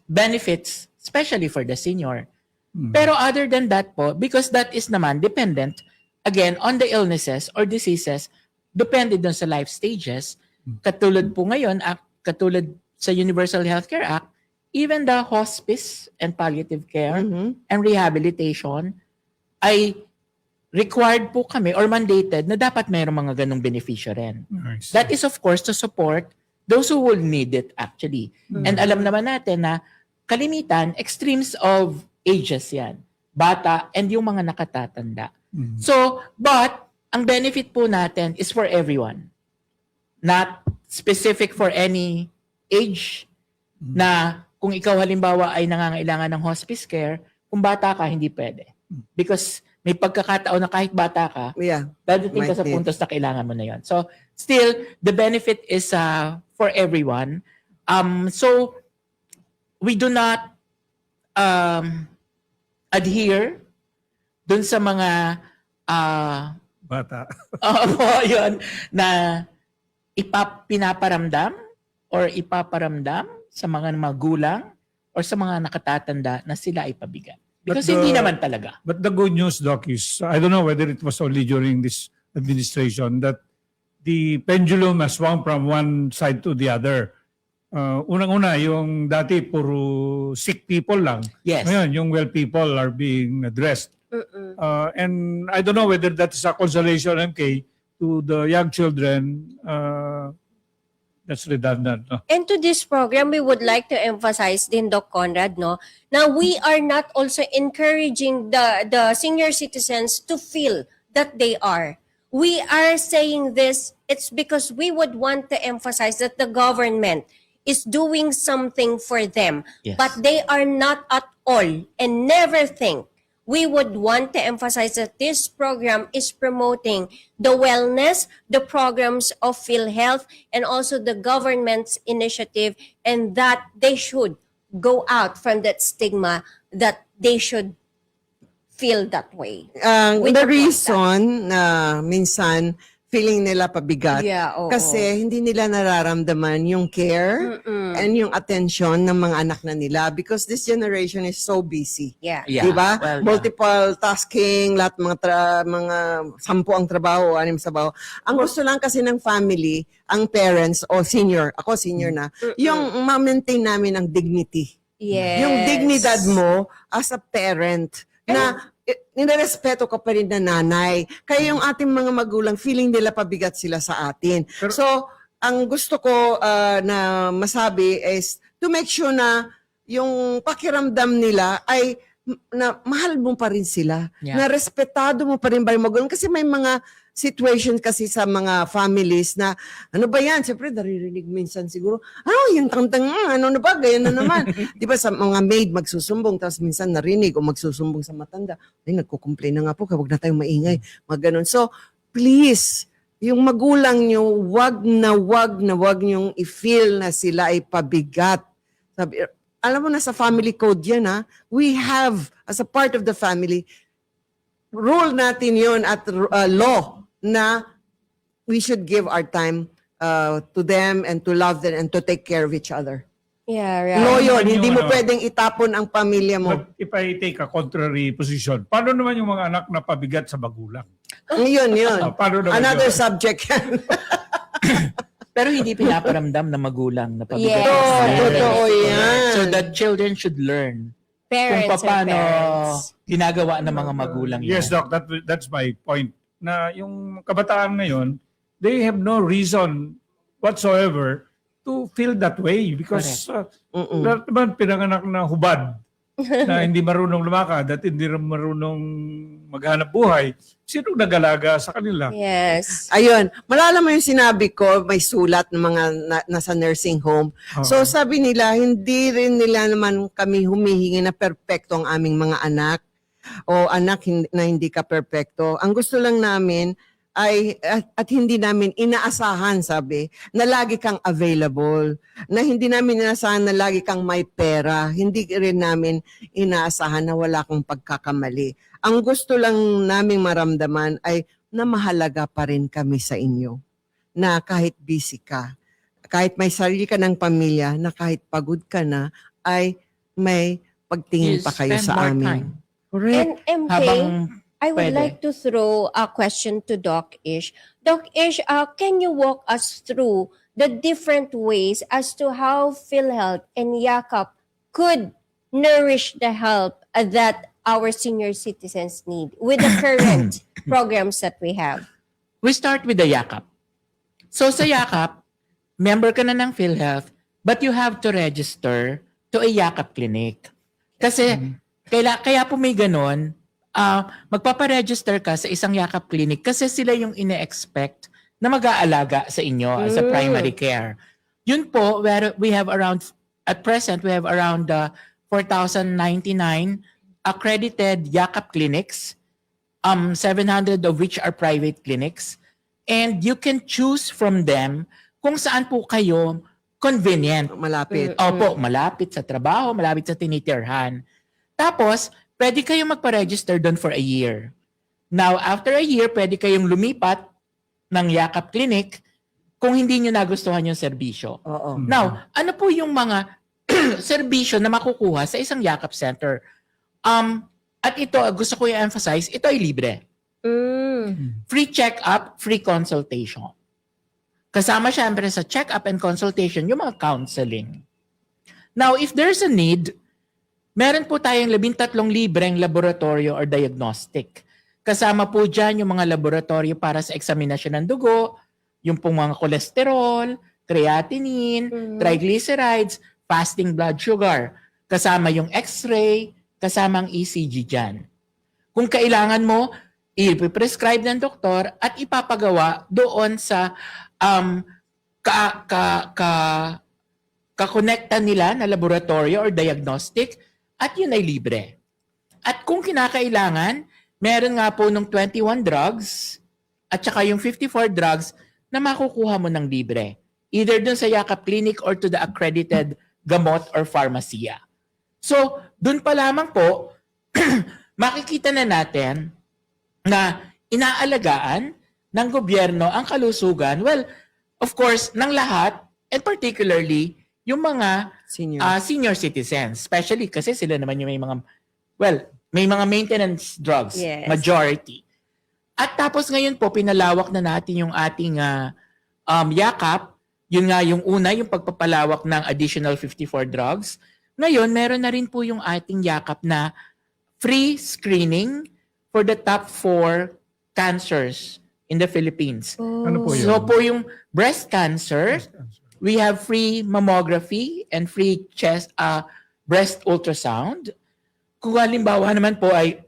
benefits, especially for the senior. Mhm. Pero other than that po, because that is naman dependent, again, on the illnesses or diseases, depende dun sa life stages. Katulad po ngayon, katulad sa Universal Healthcare Act, even the hospice and palliative care Mhm. and rehabilitation ay required po kami or mandated na dapat mayroong mga ganong benepisyo rin. Nice. That is of course to support those who will need it actually. And alam naman natin na kalimitan, extremes of ages yan. Bata and yung mga nakatatanda. Mhm. So, but ang benefit po natin is for everyone. Not specific for any age na kung ikaw halimbawa ay nangangailangan ng hospice care, kung bata ka, hindi pwede. Because may pagkakataon na kahit bata ka, Yeah. dadating ka Might sa be. puntos na kailangan mo na yon. So, still, the benefit is for everyone. So, we do not adhere dun sa mga Bata. yun, na pinaparamdam or ipaparamdam sa mga magulang or sa mga nakatatanda na sila ay pabigat. Because But hindi the- naman talaga. But the good news, Doc, is I don't know whether it was only during this administration that the pendulum has swung from one side to the other. Unang-una, yung dati puro sick people lang. Yes. Ngayon, yung well people are being addressed. And I don't know whether that is a consolation, MK, to the young children. That's redundant. No? And to this program, we would like to emphasize din, Doc Conrad, no? Now, we are not also encouraging the senior citizens to feel that they are. We are saying this, it's because we would want to emphasize that the government is doing something for them. Yes. But they are not at all and never think. We would want to emphasize that this program is promoting the wellness, the programs of PhilHealth, and also the government's initiative, and that they should go out from that stigma that they should feel that way. The We don't want reason na minsan feeling nila pabigat. Yeah, oo. Kasi hindi nila nararamdaman yung care Mm-mm. and yung attention ng mga anak na nila because this generation is so busy. Yeah. Yeah. Diba? Well, Multiple tasking, lahat mga 10 ang trabaho, 6 sa trabaho. Ang gusto lang kasi ng family, ang parents o senior, ako senior na, yung ma-maintain namin ang dignity. Yes. Yung dignidad mo as a parent na nirerespeto ka pa rin na nanay. Kaya yung ating mga magulang, feeling nila pabigat sila sa atin. So, ang gusto ko na masabi is to make sure na yung pakiramdam nila ay na mahal mo pa rin sila. Yeah. Na respetado mo pa rin ba yung magulang. Kasi may mga situation kasi sa mga families na ano ba yan? Siyempre, naririnig minsan siguro, yung tangtang, ano na ba? Ganyan na naman. Di ba sa mga maid magsusumbong, tapos minsan narinig o magsusumbong sa matanda. Ay, nagko-complain na nga po, huwag na tayong maingay. Mga ganun. So, please, yung magulang nyo, wag na wag nyong i-feel na sila ay pabigat. Sabi, alam mo na sa family code yan, ha? We have, as a part of the family, rule natin yon at law na we should give our time to them and to love them and to take care of each other. Yeah, right. Law yun, Ano hindi yung mo ano? pwedeng itapon ang pamilya mo. But if I take a contrary position, paano naman yung mga anak na pabigat sa magulang? Yun. Paano naman Another yun? subject yan. pero hindi pinaparamdam na magulang na pabigat. Yes. Totoo yan. So that children should learn Parents kung paano and parents. ginagawa ng mga magulang Yes, yan. Doc, that's my point. Na yung kabataan ngayon, they have no reason whatsoever to feel that way because lahat naman pinanganak na hubad na hindi marunong lumakad at hindi rin marunong maghanap buhay. Sino nag-alaga sa kanila? Yes. Ayun, malala mo yung sinabi ko, may sulat ng mga nasa nursing home. So sabi nila, hindi rin nila naman kami humihingi na perpekto ang aming mga anak o anak na hindi ka perpekto. Ang gusto lang namin ay at hindi namin inaasahan, sabi, na lagi kang available, na hindi namin inaasahan na lagi kang may pera, hindi rin namin inaasahan na wala kang pagkakamali. Ang gusto lang naming maramdaman ay na mahalaga pa rin kami sa inyo, na kahit busy ka, kahit may sarili ka ng pamilya, na kahit pagod ka na, ay may pagtingin You pa kayo spend sa more amin. time. Correct. And MK, Habang I would pwede. like to throw a question to Doc Ish. Doc Ish, can you walk us through the different ways as to how PhilHealth and Yakap could nourish the help that our senior citizens need with the current programs that we have? We start with the Yakap. So sa Yakap, member ka na ng PhilHealth, but you have to register to a Yakap clinic. Kasi kaya po may ganon, magpaparegister ka sa isang Yakap clinic kasi sila yung ine-expect na mag-aalaga sa inyo as a primary care. Yun po, where we have around, at present, we have around 4,099 accredited Yakap clinics, 700 of which are private clinics. And you can choose from them kung saan po kayo convenient. Malapit. Opo, malapit sa trabaho, malapit sa tinitirhan. Tapos, pwede kayong magpa-register doon for a year. Now, after a year, pwede kayong lumipat ng Yakap Clinic kung hindi nyo nagustuhan yung serbisyo. Oo. Now, ano po yung mga serbisyo na makukuha sa isang Yakap Center? At ito, gusto ko i-emphasize, ito ay libre. Free check-up, free consultation. Kasama syempre sa check-up and consultation, yung mga counseling. Now, if there's a need, meron po tayong 13 libreng laboratorio or diagnostic. Kasama po dyan yung mga laboratorio para sa eksaminasyon ng dugo, yung pong mga kolesterol, creatinine, triglycerides, fasting blood sugar. Kasama yung x-ray, kasama ang ECG dyan. Kung kailangan mo, i-prescribe ng doktor at ipapagawa doon sa kakonekta nila na laboratorio or diagnostic at yun ay libre. At kung kinakailangan, meron nga po ng 21 drugs at saka yung 54 drugs na makukuha mo ng libre. Either dun sa Yakap Clinic or to the accredited gamot or pharmacia. So, dun pa lamang po, makikita na natin na inaalagaan ng gobyerno ang kalusugan? Well, of course, ng lahat, and particularly yung mga Senior. senior citizens, especially kasi sila naman yung may mga maintenance drugs, Yes. majority. At tapos ngayon po, pinalawak na natin yung ating yakap. Yun nga yung una, yung pagpapalawak ng additional 54 drugs. Ngayon, meron na rin po yung ating yakap na free screening for the top 4 cancers in the Philippines. Ano po yun? So po yung breast cancer, we have free mammography and free breast ultrasound. Kung halimbawa naman po ay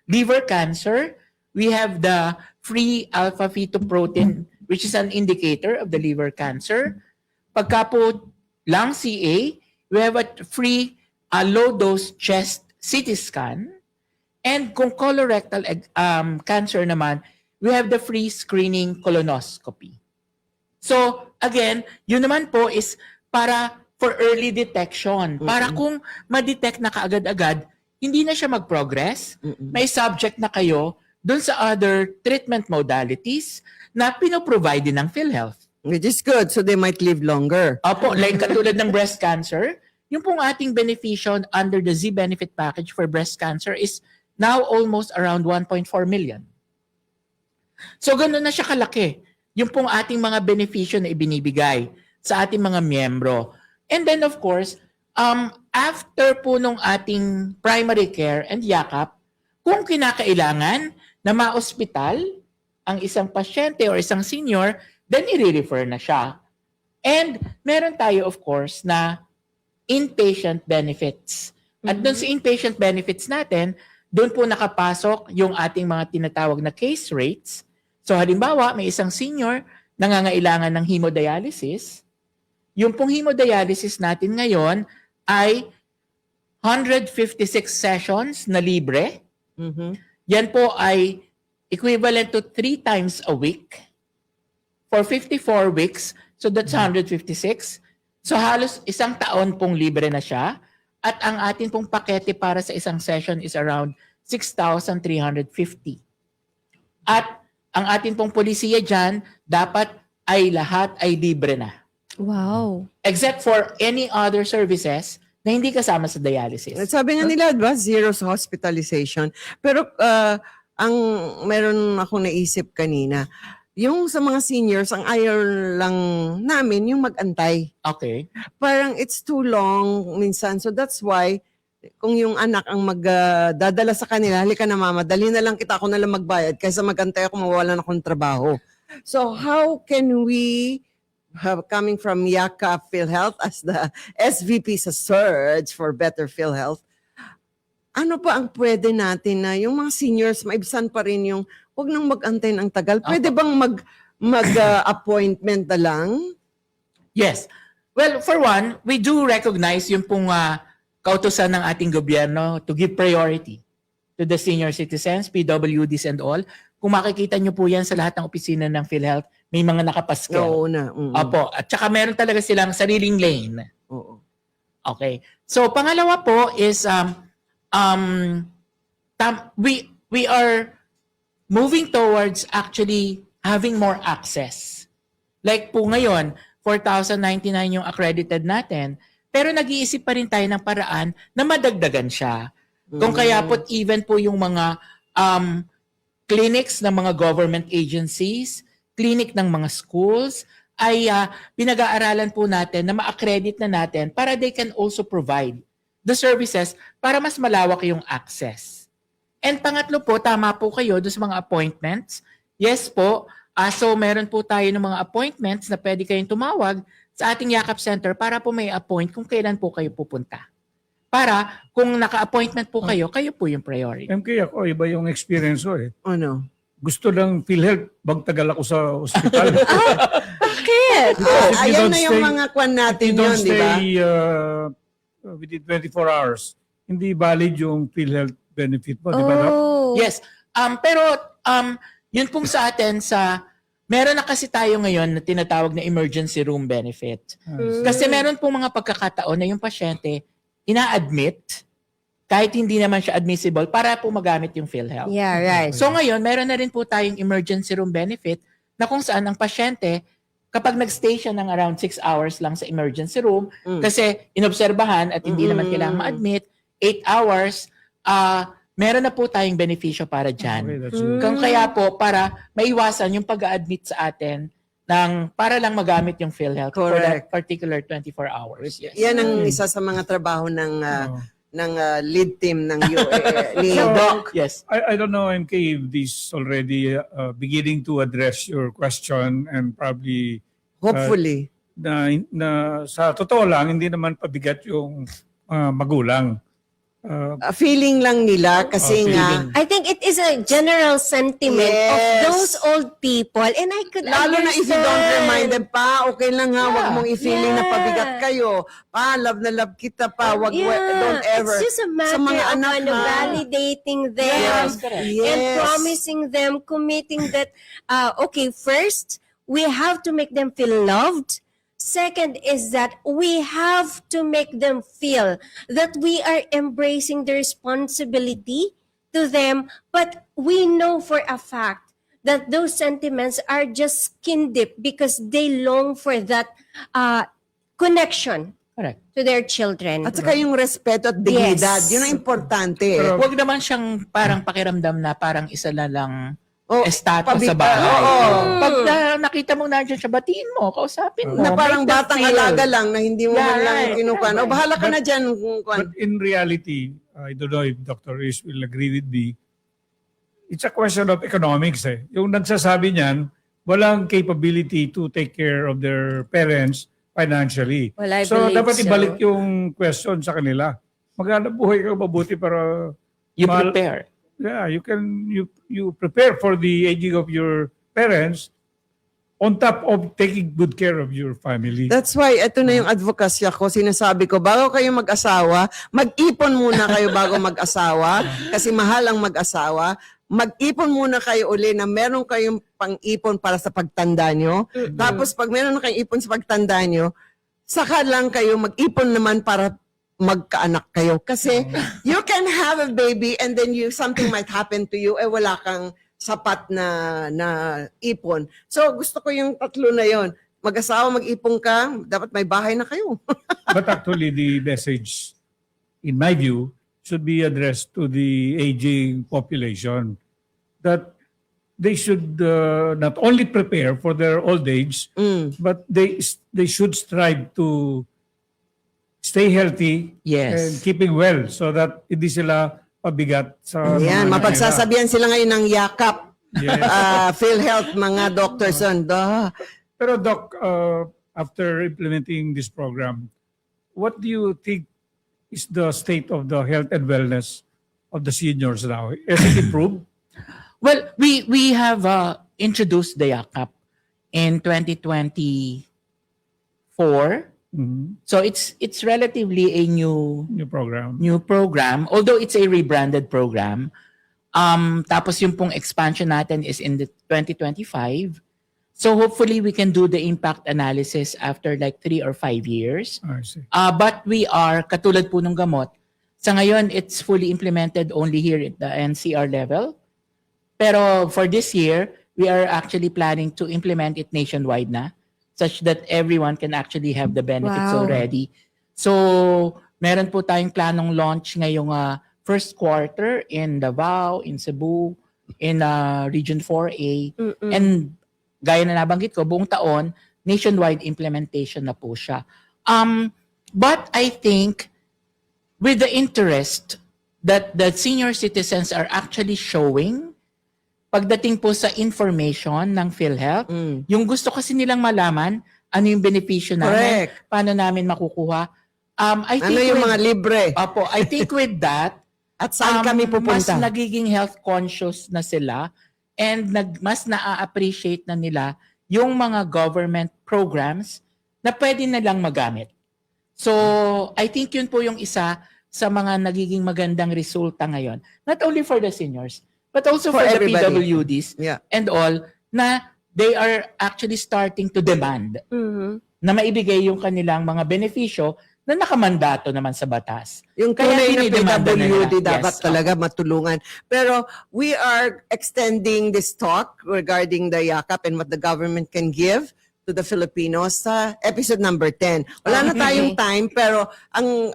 liver cancer, we have the free alpha-fetoprotein, which is an indicator of the liver cancer. Pagka po lung CA, we have a free low-dose chest CT scan. And kung colorectal cancer naman, we have the free screening colonoscopy. So, again, yun naman po is para for early detection. Para kung ma-detect na kaagad-agad, hindi na siya mag-progress. May subject na kayo dun sa other treatment modalities na pinoprovide din ng PhilHealth. Which is good, so they might live longer. Opo, like katulad ng breast cancer, yung pong ating beneficiation under the Z-Benefit Package for breast cancer is now almost around 1.4 million. So ganun na siya kalaki. Yung pong ating mga benepisyo na ibinibigay sa ating mga miyembro. And then of course, after po nung ating primary care and yakap, kung kinakailangan na ma-ospital ang isang pasyente or isang senior, then i-refer na siya. And meron tayo of course na inpatient benefits. At doon sa inpatient benefits natin, doon po nakapasok yung ating mga tinatawag na case rates. So halimbawa, may isang senior nangangailangan ng hemodialysis. Yung pong hemodialysis natin ngayon ay 156 sessions na libre. Yan po ay equivalent to 3 times a week for 54 weeks. So that's 156. So halos isang taon pong libre na siya. At ang atin pong pakete para sa isang session is around 6,350. At ang atin pong polisiya dyan, dapat ay lahat ay libre na. Wow. Except for any other services na hindi kasama sa dialysis. Sabi nga nila, diba, zero sa hospitalization. Pero ang meron akong naisip kanina, yung sa mga seniors, ang ayaw lang namin yung mag-antay. Okay. Parang it's too long minsan. So that's why, kung yung anak ang magdadala sa kanila, halika na mama, dali na lang kita, ako na lang magbayad kaysa mag-antay ako, mawawalan akong trabaho. So how can we, coming from Yaka PhilHealth as the SVP sa Surge for Better PhilHealth, ano pa ang pwede natin na yung mga seniors, maibsan pa rin yung huwag nang mag-antay ng tagal. Pwede bang mag-appointment na lang? Yes. Well, for one, we do recognize yung pong kautusan ng ating gobyerno to give priority to the senior citizens, PWDs and all. Kung makikita nyo po yan sa lahat ng opisina ng PhilHealth, may mga nakapaskel. Oo na. Opo. At saka meron talaga silang sariling lane. Oo. Okay. So, pangalawa po is we are moving towards actually having more access. Like po ngayon, 4,099 yung accredited natin, pero nag-iisip pa rin tayo ng paraan na madagdagan siya. Kung kaya po even po yung mga clinics ng mga government agencies, clinic ng mga schools, ay pinag-aaralan po natin na ma-accredit na natin para they can also provide the services para mas malawak yung access. And pangatlo po, tama po kayo doon sa mga appointments. Yes po, so meron po tayo ng mga appointments na pwede kayong tumawag sa ating Yakap Center para po may appoint kung kailan po kayo pupunta. Para kung naka-appointment po kayo, kayo po yung priority. MK ako, iba yung experience ko eh. Ano? Gusto lang PhilHealth, magtagal ako sa ospital. Bakit? Because if you Ayan don't na yung stay- mga kwan If natin you don't yun, di ba? stay within 24 hours, hindi valid yung PhilHealth benefit mo, di ba? Doc? Oh. Yes. Pero yun pong sa atin meron na kasi tayo ngayon na tinatawag na emergency room benefit. Kasi meron pong mga pagkakataon na yung pasyente ina-admit kahit hindi naman siya admissible para po magamit yung PhilHealth. Yeah, right. So ngayon, meron na rin po tayong emergency room benefit na kung saan ang pasyente, kapag nag-stay siya ng around 6 hours lang sa emergency room, kasi inobserbahan at hindi naman kailangan ma-admit, 8 hours, meron na po tayong benepisyo para dyan. Okay, that's good. Kaya po, para maiwasan yung pag-admit sa atin para lang magamit yung PhilHealth for that Correct. particular 24 hours. Yes. Yan ang isa sa mga trabaho ng lead team ng ni So, Doc. Yes. I don't know, MK, if this already beginning to address your question and probably Hopefully. na sa totoo lang, hindi naman pabigat yung magulang. Feeling lang nila kasi nga feeling. I think it is a general sentiment Yes. of those old people, and I could lalo na if you don't understand. remind them pa, okay lang ha, wag Yeah. mong i-feeling na Yeah. pabigat kayo. Pa, love na love kita pa, wag don't ever. It's just a matter Sa mga of anak, ha? validating them Yes, correct. and Yes. promising them, committing that, okay, first, we have to make them feel loved. Second is that we have to make them feel that we are embracing the responsibility to them, but we know for a fact that those sentiments are just skin deep because they long for that connection Correct. to their children. At saka yung respeto at dignidad, Yes. yun ang importante. Pero- Huwag naman siyang parang pakiramdam na parang isa na lang Oh, estatus sa pabi- bahay. oo. Pag nakita mong nandiyan siya, batiin mo, kausapin mo. na parang make them batang feel. alaga lang na hindi mo Yeah, man lang right. kinukuha. O, bahala ka But- na dyan. But in reality, I don't know if Dr. Is will agree with me, it's a question of economics. Yung nagsasabi niyan, walang capability to take care of their parents financially. Well, I So believe dapat so. ibalik yung question sa kanila. Maghanap buhay ka mabuti para You Mahal- prepare. yeah, you prepare for the aging of your parents on top of taking good care of your family. That's why, ito na yung advocacy ko. Sinasabi ko, bago kayo mag-asawa, mag-ipon muna kayo bago mag-asawa kasi mahal ang mag-asawa. Mag-ipon muna kayo uli na meron kayong pang-ipon para sa pagtanda nyo. Tapos pag meron na kayong ipon sa pagtanda nyo, saka lang kayo mag-ipon naman para magkaanak kayo. Kasi you can have a baby and then something might happen to you wala kang sapat na ipon. So gusto ko yung tatlo na yon. Mag-asawa, mag-ipon ka, dapat may bahay na kayo. But actually, the message, in my view, should be addressed to the aging population that they should not only prepare for their old age, but they should strive to stay healthy Yes. and keeping well so that hindi sila pabigat sa Yan, mga anak mapagsasabihan sila ngayon ng yakap. nila. Yes. PhilHealth, mga doctors. Pero Doc, after implementing this program, what do you think is the state of the health and wellness of the seniors now? Has it improved? Well, we have introduced the YAKAP in 2024. Mhm. So it's relatively a new New program. although it's a rebranded program. Tapos yung pong expansion natin is in the 2025. So hopefully we can do the impact analysis after like 3 or 5 years. I see. But we are, katulad po nung gamot, sa ngayon it's fully implemented only here at the NCR level. Pero for this year, we are actually planning to implement it nationwide na, such that everyone can actually have the benefits Wow. already. So, meron po tayong planong launch ngayong first quarter in Davao, in Cebu, in Region 4A. And gaya na nabanggit ko, buong taon, nationwide implementation na po siya. But I think with the interest that the senior citizens are actually showing pagdating po sa information ng PhilHealth, yung gusto kasi nilang malaman ano yung benepisyo namin, Correct. paano namin makukuha. I Ano think yung with- mga libre? Opo, I think with that, At saan kami mas pupunta? nagiging health conscious na sila and mas na-appreciate na nila yung mga government programs na pwede nilang magamit. So, I think yun po yung isa sa mga nagiging magandang resulta ngayon. Not only for the seniors, but also For for, the everybody. PWDs Yeah. and all, na they are actually starting to demand Mhm. na maibigay yung kanilang mga benepisyo na nakamandato naman sa batas. Yung Kaya tunay na dinidemanda na nila. PWD dapat Yes, talaga matulungan. Pero we are extending this talk regarding the yakap and what the government can give to the Filipinos sa episode number 10. Wala na tayong time pero ang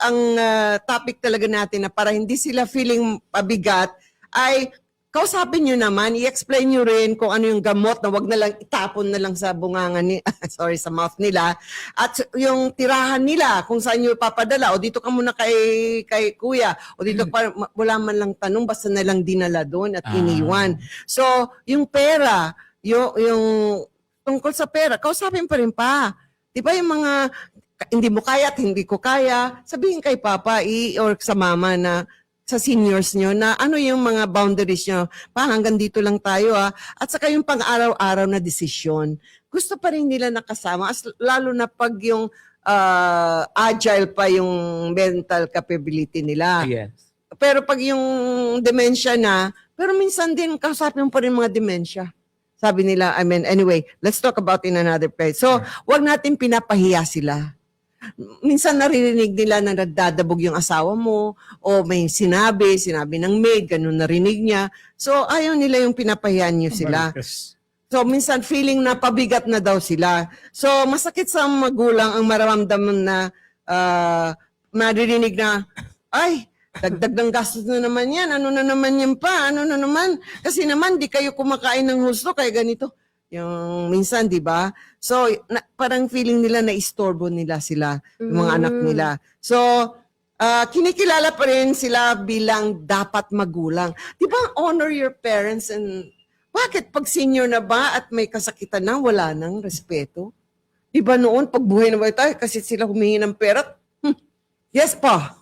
topic talaga natin na para hindi sila feeling pabigat ay kausapin nyo naman, i-explain nyo rin kung ano yung gamot na wag na lang itapon na lang sa bunganga sorry, sa mouth nila. At yung tirahan nila, kung saan nyo papadala, o dito ka muna kay kuya, o dito pa, wala man lang tanong, basta na lang dinala doon at iniwan. So, yung pera, yung tungkol sa pera, kausapin pa rin pa. Di ba yung mga, hindi mo kaya at hindi ko kaya, sabihin kay papa or sa mama na, sa seniors nyo na ano yung mga boundaries nyo. Hanggang dito lang tayo At saka yung pang-araw-araw na desisyon. Gusto pa rin nila nakasama. Lalo na pag yung agile pa yung mental capability nila. Yes. Pero pag yung dementia na, pero minsan din kausapin mo pa rin mga dementia. Sabi nila, anyway, let's talk about in another place. So, wag natin pinapahiya sila. Minsan naririnig nila na nagdadabog yung asawa mo o may sinabi ng maid, ganun narinig niya. So, ayaw nila yung pinapahiyan niyo sila. Marites. So, minsan feeling na pabigat na daw sila. So, masakit sa magulang ang mararamdaman na maririnig na, ay, dagdag ng gastos na naman yan. Ano na naman yan pa? Ano na naman? Kasi naman, di kayo kumakain ng husto, kaya ganito. Yung minsan, di ba? So, parang feeling nila na istorbo nila sila, yung mga anak nila. So, kinikilala pa rin sila bilang dapat magulang. Di ba, honor your parents and bakit pag senior na ba at may kasakitan na, wala nang respeto? Di ba noon, pag buhay na ba tayo, kasi sila humingi ng pera, yes pa.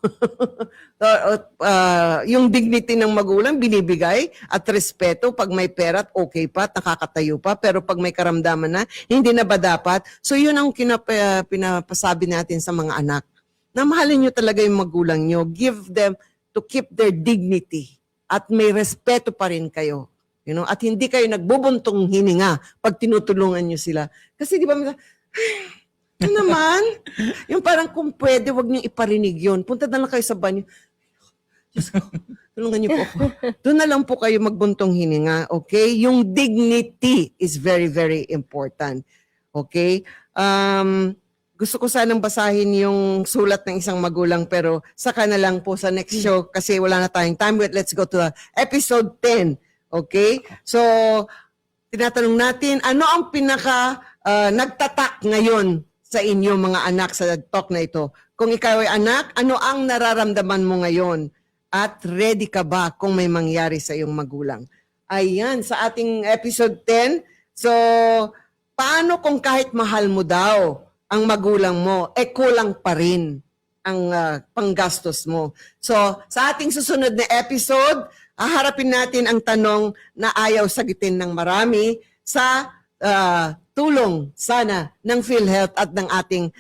Yung dignity ng magulang binibigay at respeto pag may pera at okay pa at nakakatayo pa. Pero pag may karamdaman na, hindi na ba dapat? So yun ang pinapasabi natin sa mga anak. Na mahalin nyo talaga yung magulang nyo. Give them to keep their dignity. At may respeto pa rin kayo. You know? At hindi kayo nagbubuntong hininga pag tinutulungan nyo sila. Kasi di ba, ano naman? Yung parang kung pwede, wag niyo iparinig yun. Punta na lang kayo sa banyo. Diyos ko, tulungan niyo po ako. Doon na lang po kayo magbuntong hininga, okay? Yung dignity is very, very important. Okay? Gusto ko sanang basahin yung sulat ng isang magulang pero saka na lang po sa next show kasi wala na tayong time. But let's go to episode 10. Okay? So, tinatanong natin, ano ang pinaka nagtatak ngayon sa inyo mga anak sa talk na ito? Kung ikaw ay anak, ano ang nararamdaman mo ngayon? At ready ka ba kung may mangyari sa iyong magulang? Ayan, sa ating episode 10. So, paano kung kahit mahal mo daw ang magulang mo, kulang pa rin ang panggastos mo? So, sa ating susunod na episode, haharapin natin ang tanong na ayaw sagutin ng marami sa tulong sana ng PhilHealth at ng ating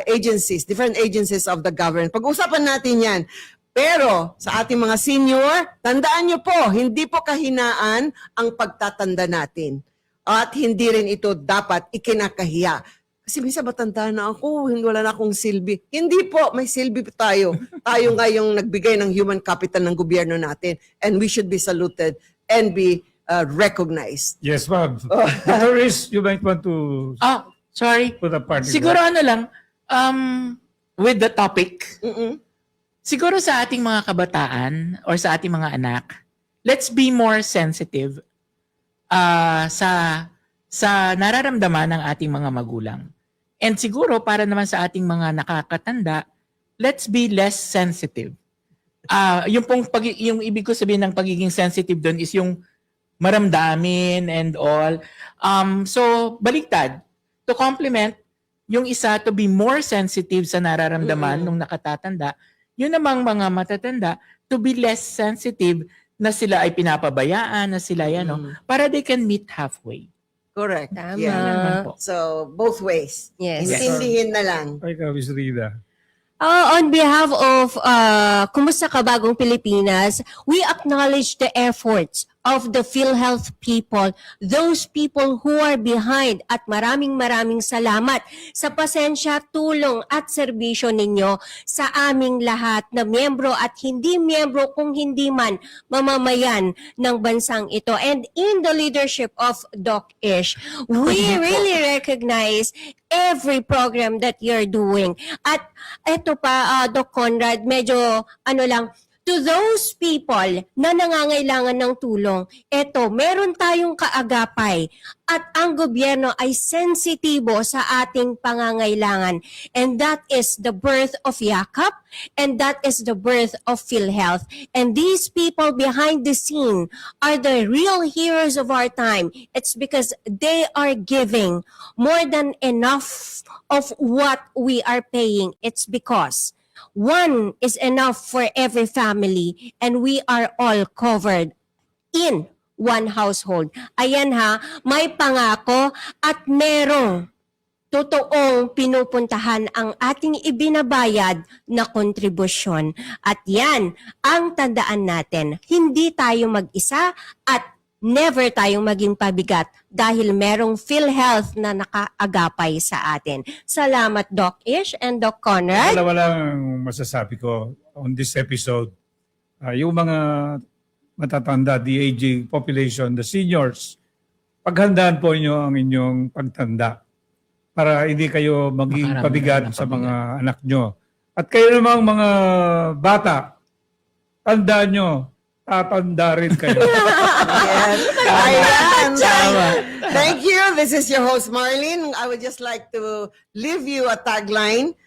agencies, different agencies of the government. Pag-usapan natin yan. Pero sa ating mga senior, tandaan nyo po, hindi po kahinaan ang pagtatanda natin. At hindi rin ito dapat ikinakahiya. Kasi minsan matanda na ako, wala na akong silbi. Hindi po, may silbi po tayo. Tayo nga yung nagbigay ng human capital ng gobyerno natin. And we should be saluted and be recognized. Yes, ma'am. Dr. Riz, you might want to Sorry. put a party. Siguro ano lang, with the topic, siguro sa ating mga kabataan or sa ating mga anak, let's be more sensitive sa nararamdaman ng ating mga magulang. And siguro para naman sa ating mga nakakatanda, let's be less sensitive. Yung ibig ko sabihin ng pagiging sensitive doon is yung maramdamin and all. So, baliktad. To complement, yung isa to be more sensitive sa nararamdaman nung nakatatanda, yun namang mga matatanda to be less sensitive na sila ay pinapabayaan, na sila para they can meet halfway. Correct. Tama. Yeah. Naman po. So, both ways. Yes. Intindihin na lang. Ay, Miss Rida. On behalf of Kumusta Ka Bagong Pilipinas, we acknowledge the efforts of the PhilHealth people, those people who are behind, at maraming salamat sa pasensya, tulong at serbisyo ninyo sa aming lahat na miyembro at hindi miyembro kung hindi man mamamayan ng bansang ito. And in the leadership of Doc Ish, we really recognize every program that you're doing. At eto pa, Doc Conrad, medyo to those people na nangangailangan ng tulong, eto, meron tayong kaagapay at ang gobyerno ay sensitibo sa ating pangangailangan. And that is the birth of Yakap, and that is the birth of PhilHealth. And these people behind the scene are the real heroes of our time. It's because they are giving more than enough of what we are paying. It's because one is enough for every family and we are all covered in one household. Ayan ha, may pangako at merong totoong pinupuntahan ang ating ibinabayad na kontribusyon. At yan ang tandaan natin. Hindi tayo mag-isa at never tayong maging pabigat dahil merong PhilHealth na nakaagapay sa atin. Salamat Doc Ish and Doc Conrad. Walang masasabi ko on this episode. Yung mga matatanda, the aging population, the seniors, paghandaan po inyo ang inyong pagtanda para hindi kayo maging Makaramdam pabigat ng sa pabigat. mga anak nyo. At kayo namang mga bata, tandaan nyo, tatanda rin kayo. Yes. Ayan. Tama. Thank you. This is your host, Marlene. I would just like to leave you a tagline.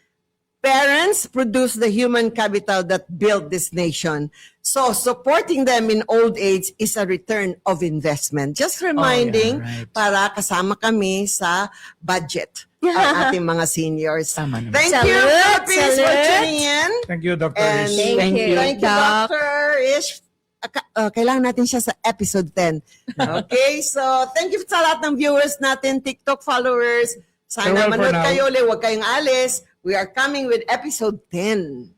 Parents produce the human capital that built this nation. So supporting them in old age is a return of investment. Just reminding right. para kasama kami sa budget ang ating mga seniors. Tama naman. Thank you, Salute, Philippines, for salute. tuning in. Thank you, Dr. And Ish. Thank you, thank you, Doc. Dr. Ish. Kailangan natin siya sa episode 10. Okay, so thank you sa lahat ng viewers natin, TikTok followers. Sana Farewell for manood now. kayo ulit, huwag kayong alis. We are coming with episode 10.